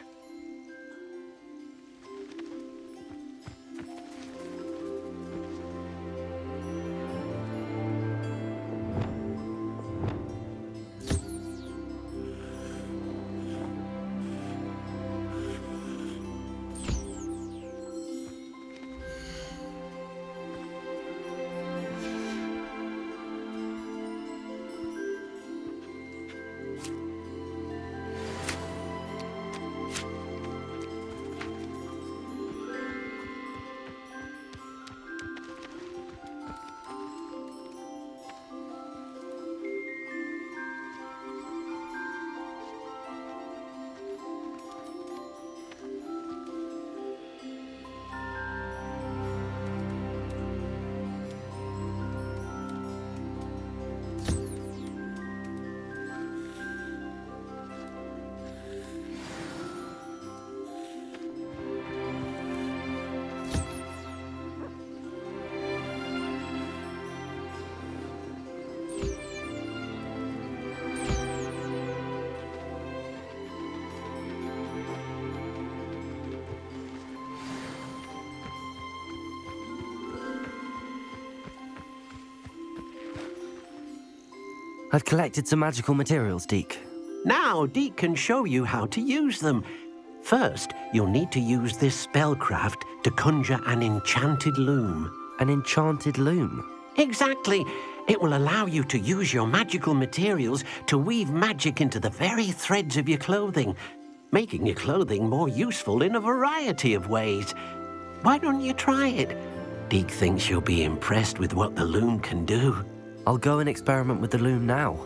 I've collected some magical materials, Deke. Now, Deke can show you how to use them. First, you'll need to use this spellcraft to conjure an enchanted loom. An enchanted loom? Exactly. It will allow you to use your magical materials to weave magic into the very threads of your clothing, making your clothing more useful in a variety of ways. Why don't you try it? Deke thinks you'll be impressed with what the loom can do. I'll go and experiment with the loom now.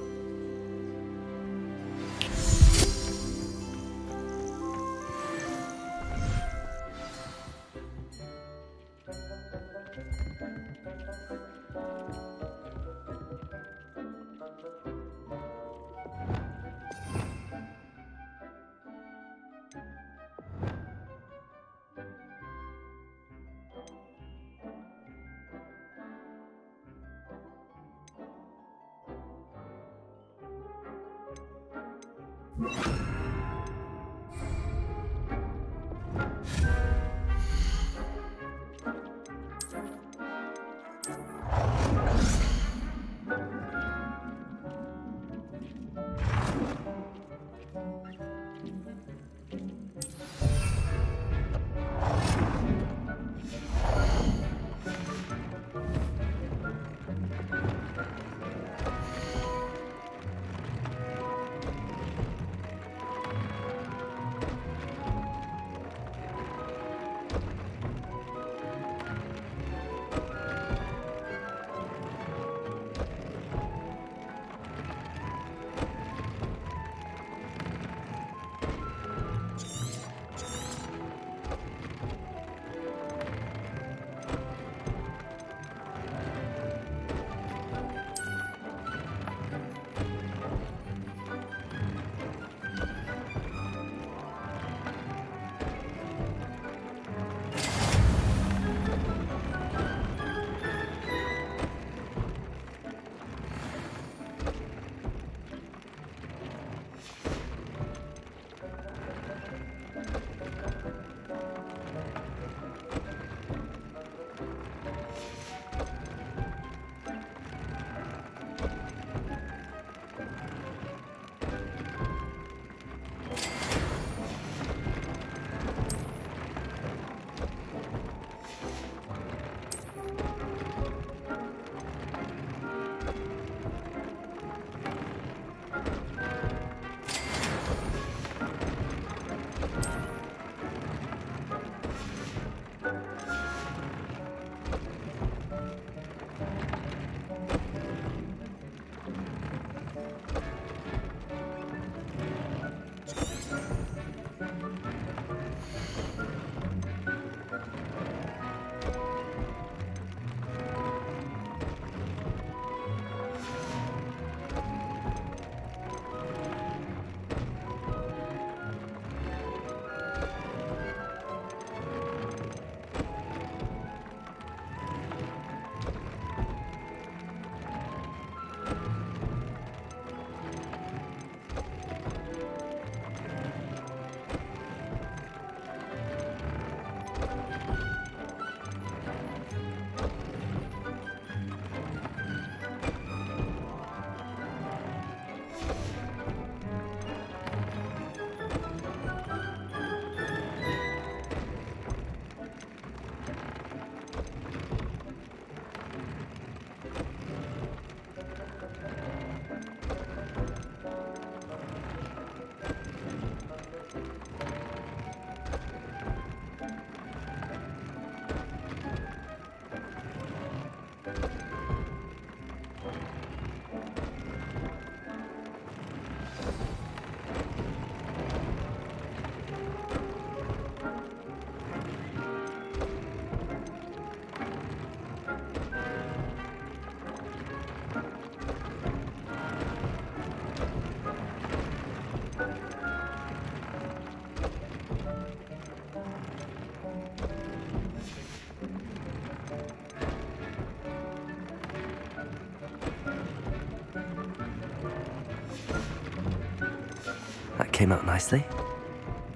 That came out nicely.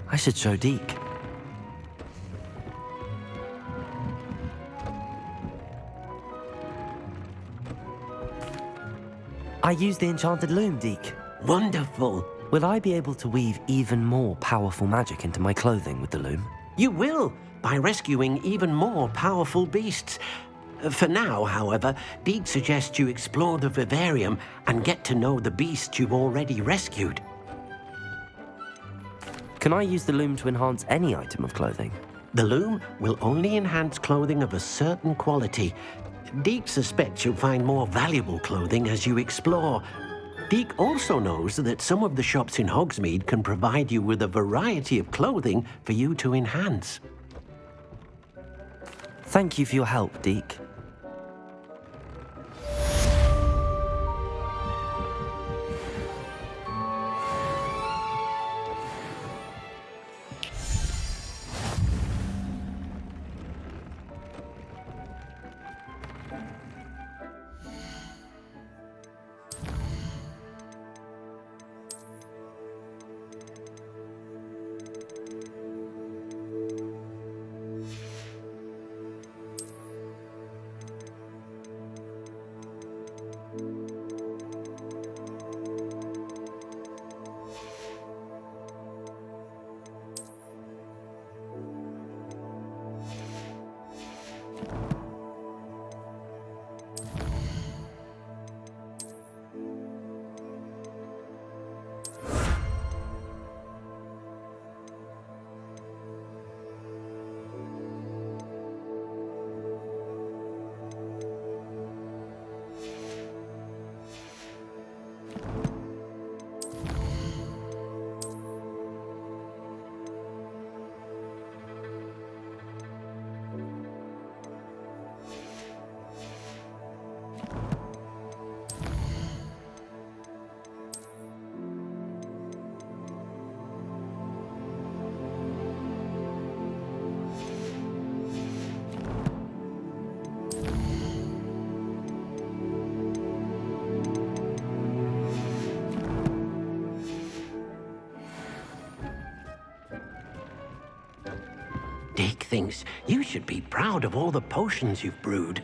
I should show Deke. I use the enchanted loom, Deke. Wonderful. Will I be able to weave even more powerful magic into my clothing with the loom? You will, by rescuing even more powerful beasts. For now, however, Deke suggests you explore the vivarium and get to know the beasts you've already rescued. Can I use the loom to enhance any item of clothing? The loom will only enhance clothing of a certain quality. Deke suspects you'll find more valuable clothing as you explore. Deke also knows that some of the shops in Hogsmeade can provide you with a variety of clothing for you to enhance. Thank you for your help, Deke. Deke thinks you should be proud of all the potions you've brewed.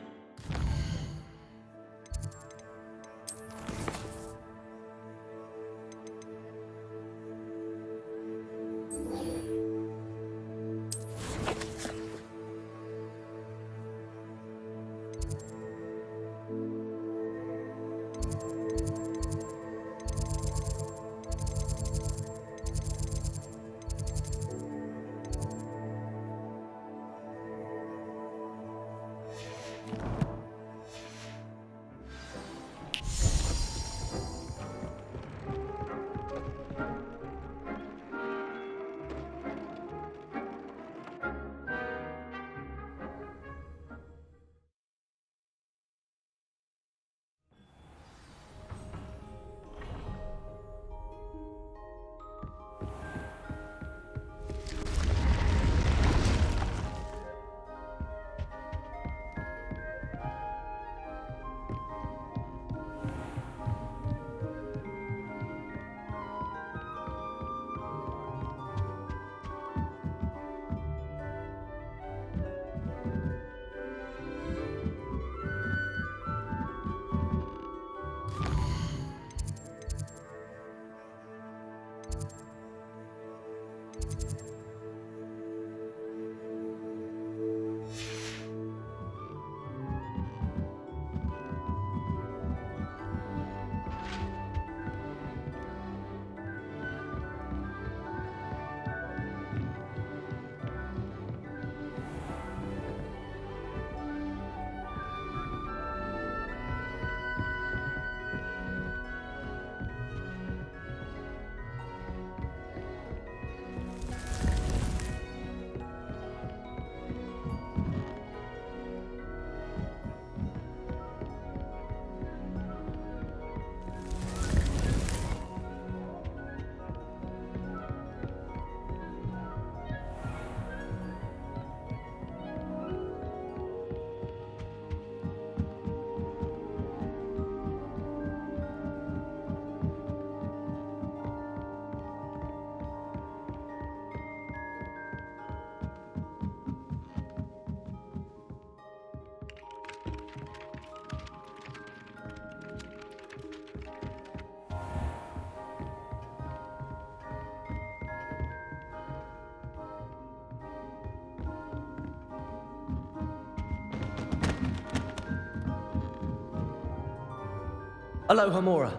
Aloha Mora.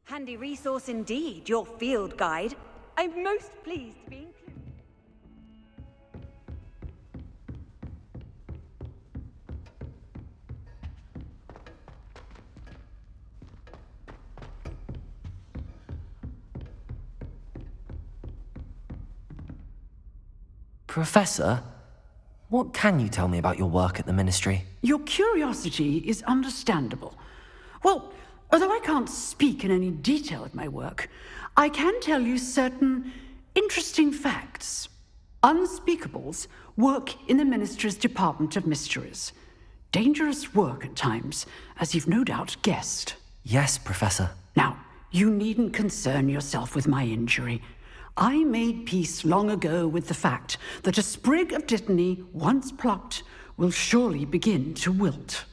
Handy resource indeed, your field guide. I'm most pleased to be included. Professor, what can you tell me about your work at the Ministry? Your curiosity is understandable. Well, although I can't speak in any detail of my work, I can tell you certain interesting facts. Unspeakables work in the Ministry's Department of Mysteries. Dangerous work at times, as you've no doubt guessed. Yes, Professor. Now, you needn't concern yourself with my injury. I made peace long ago with the fact that a sprig of dittany, once plucked, will surely begin to wilt.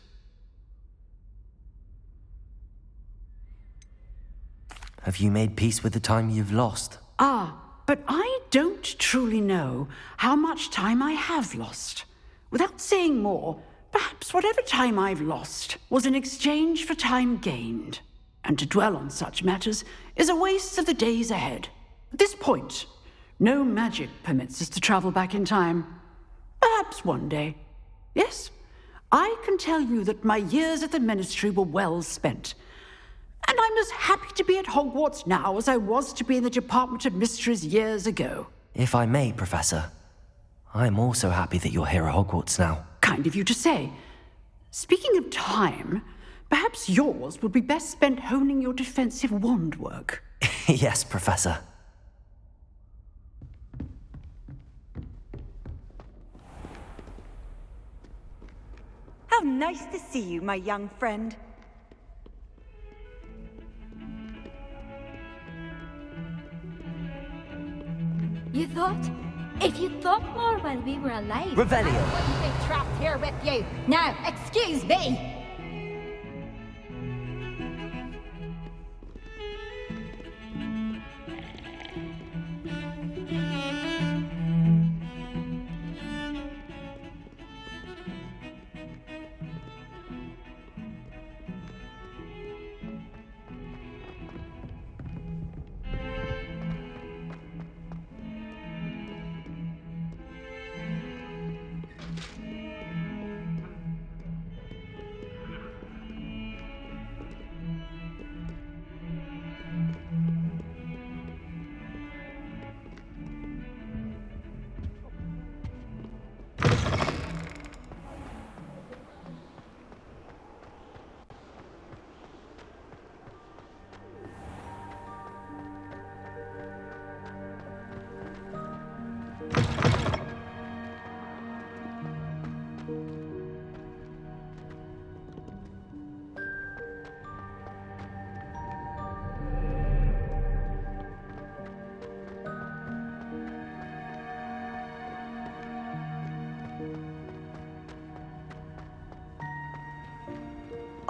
Have you made peace with the time you've lost? Ah, but I don't truly know how much time I have lost. Without saying more, perhaps whatever time I've lost was in exchange for time gained. And to dwell on such matters is a waste of the days ahead. At this point, no magic permits us to travel back in time. Perhaps one day. Yes, I can tell you that my years at the Ministry were well spent. And I'm as happy to be at Hogwarts now as I was to be in the Department of Mysteries years ago. If I may, Professor, I'm also happy that you're here at Hogwarts now. Kind of you to say. Speaking of time, perhaps yours would be best spent honing your defensive wand work. Yes, Professor. How nice to see you, my young friend. You thought? If you thought more while we were alive, Revelio. I wouldn't be trapped here with you. Now, excuse me.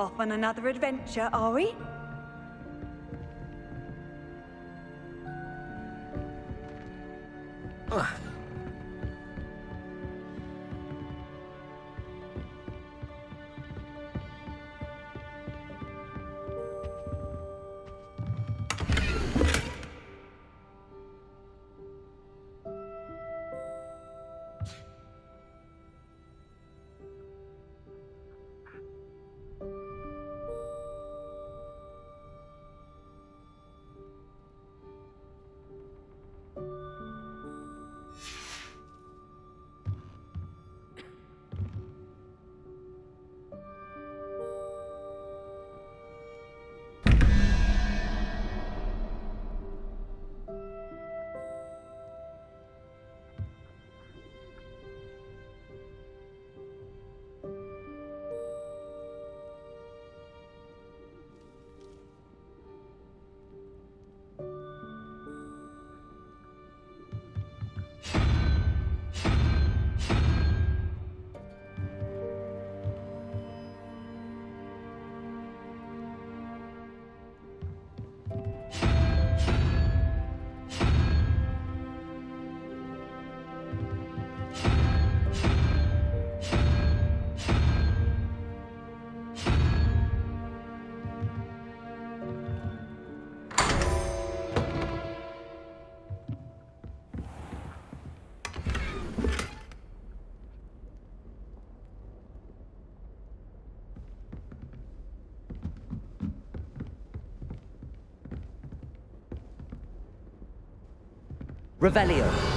Off on another adventure, are we? Revelio.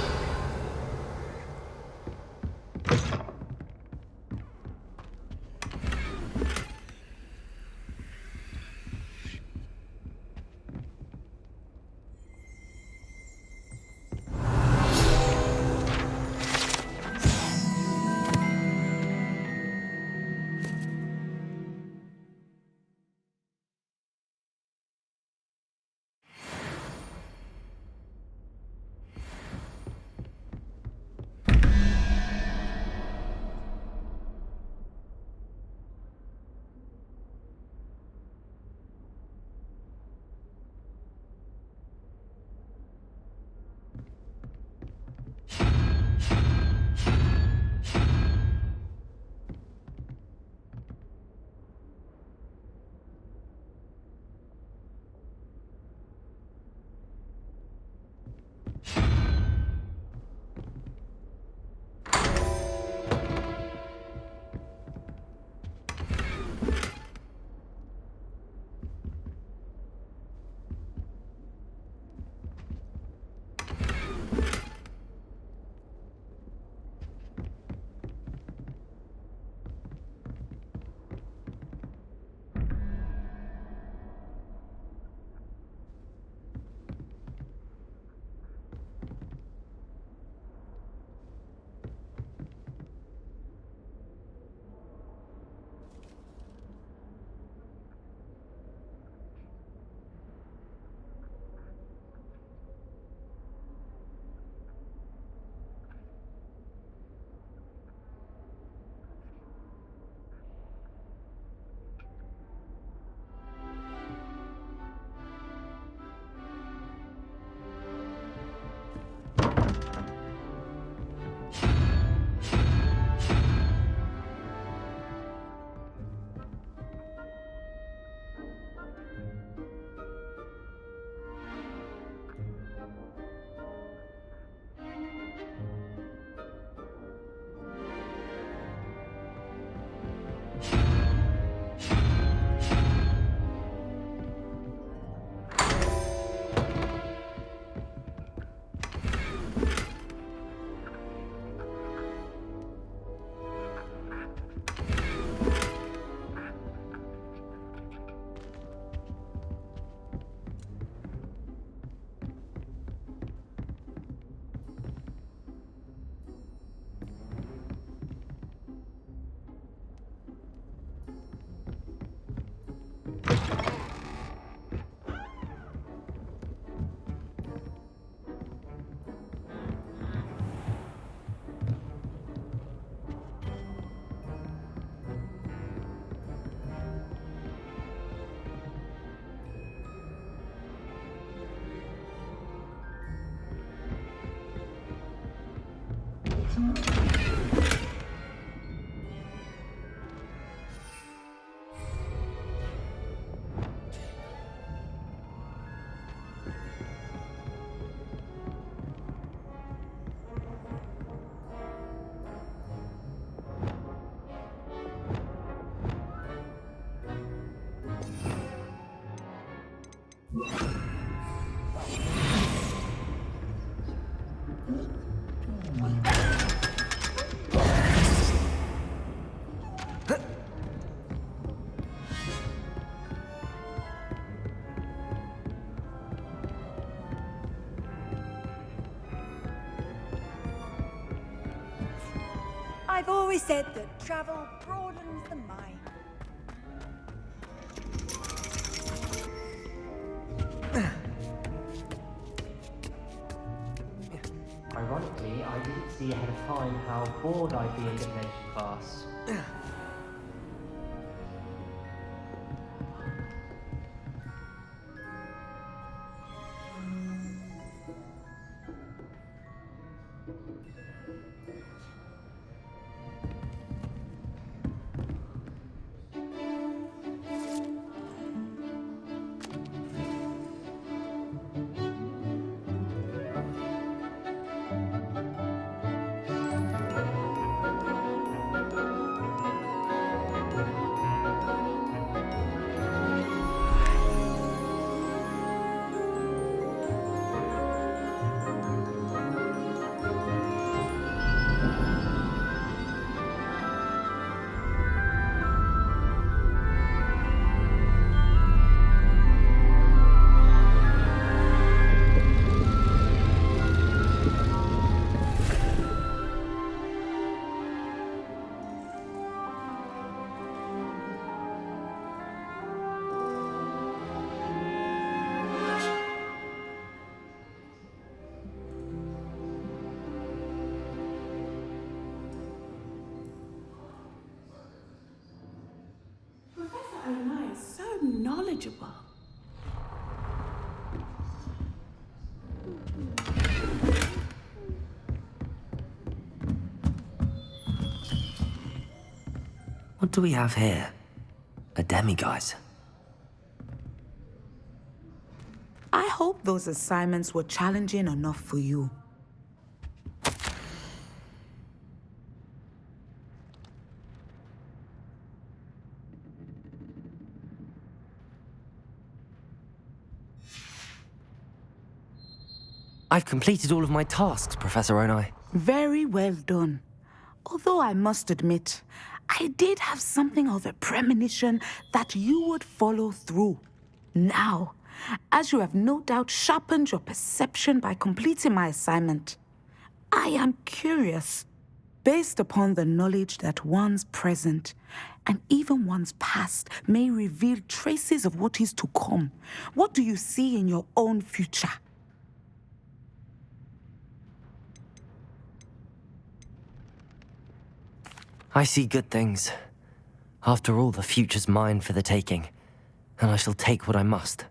I've always said that travel broadens the mind. Ironically, I didn't see ahead of time how bored I'd be in divination class. Professor O'Neill is so knowledgeable. What do we have here? A demiguise. I hope those assignments were challenging enough for you. I've completed all of my tasks, Professor Onai. Very well done. Although I must admit, I did have something of a premonition that you would follow through. Now, as you have no doubt sharpened your perception by completing my assignment, I am curious, based upon the knowledge that one's present and even one's past may reveal traces of what is to come. What do you see in your own future? I see good things. After all, the future's mine for the taking, and I shall take what I must.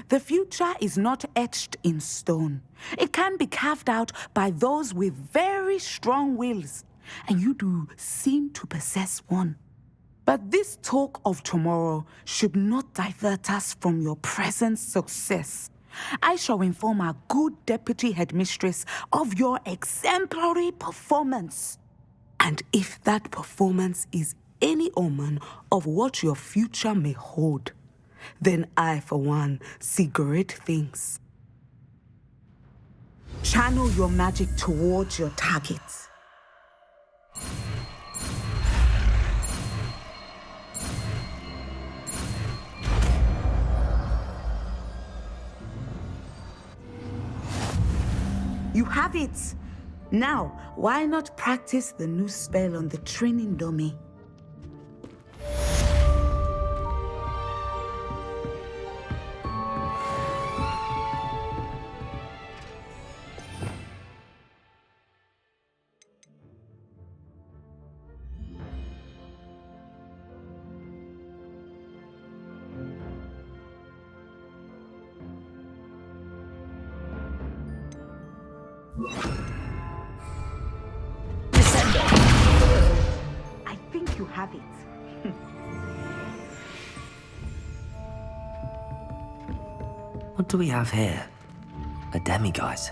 The future is not etched in stone. It can be carved out by those with very strong wills, and you do seem to possess one. But this talk of tomorrow should not divert us from your present success. I shall inform our good deputy headmistress of your exemplary performance. And if that performance is any omen of what your future may hold, then I, for one, see great things. Channel your magic towards your targets. You have it! Now, why not practice the new spell on the training dummy? you have it. What do we have here? A demiguise.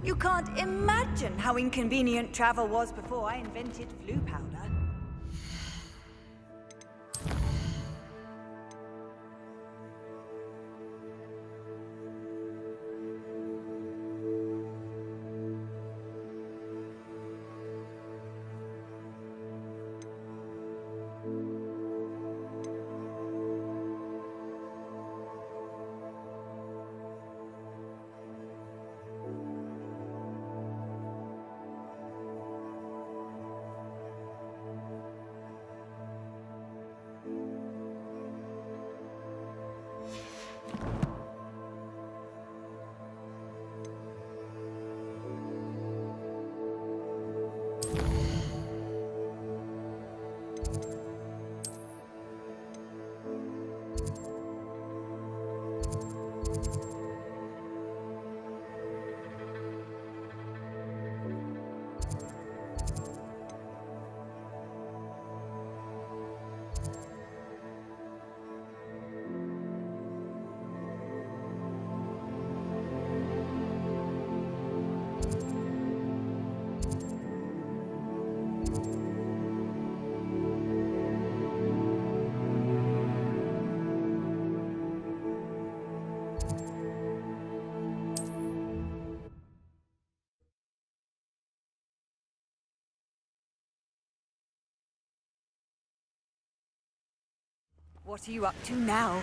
You can't imagine how inconvenient travel was before I invented flu powder. What are you up to now?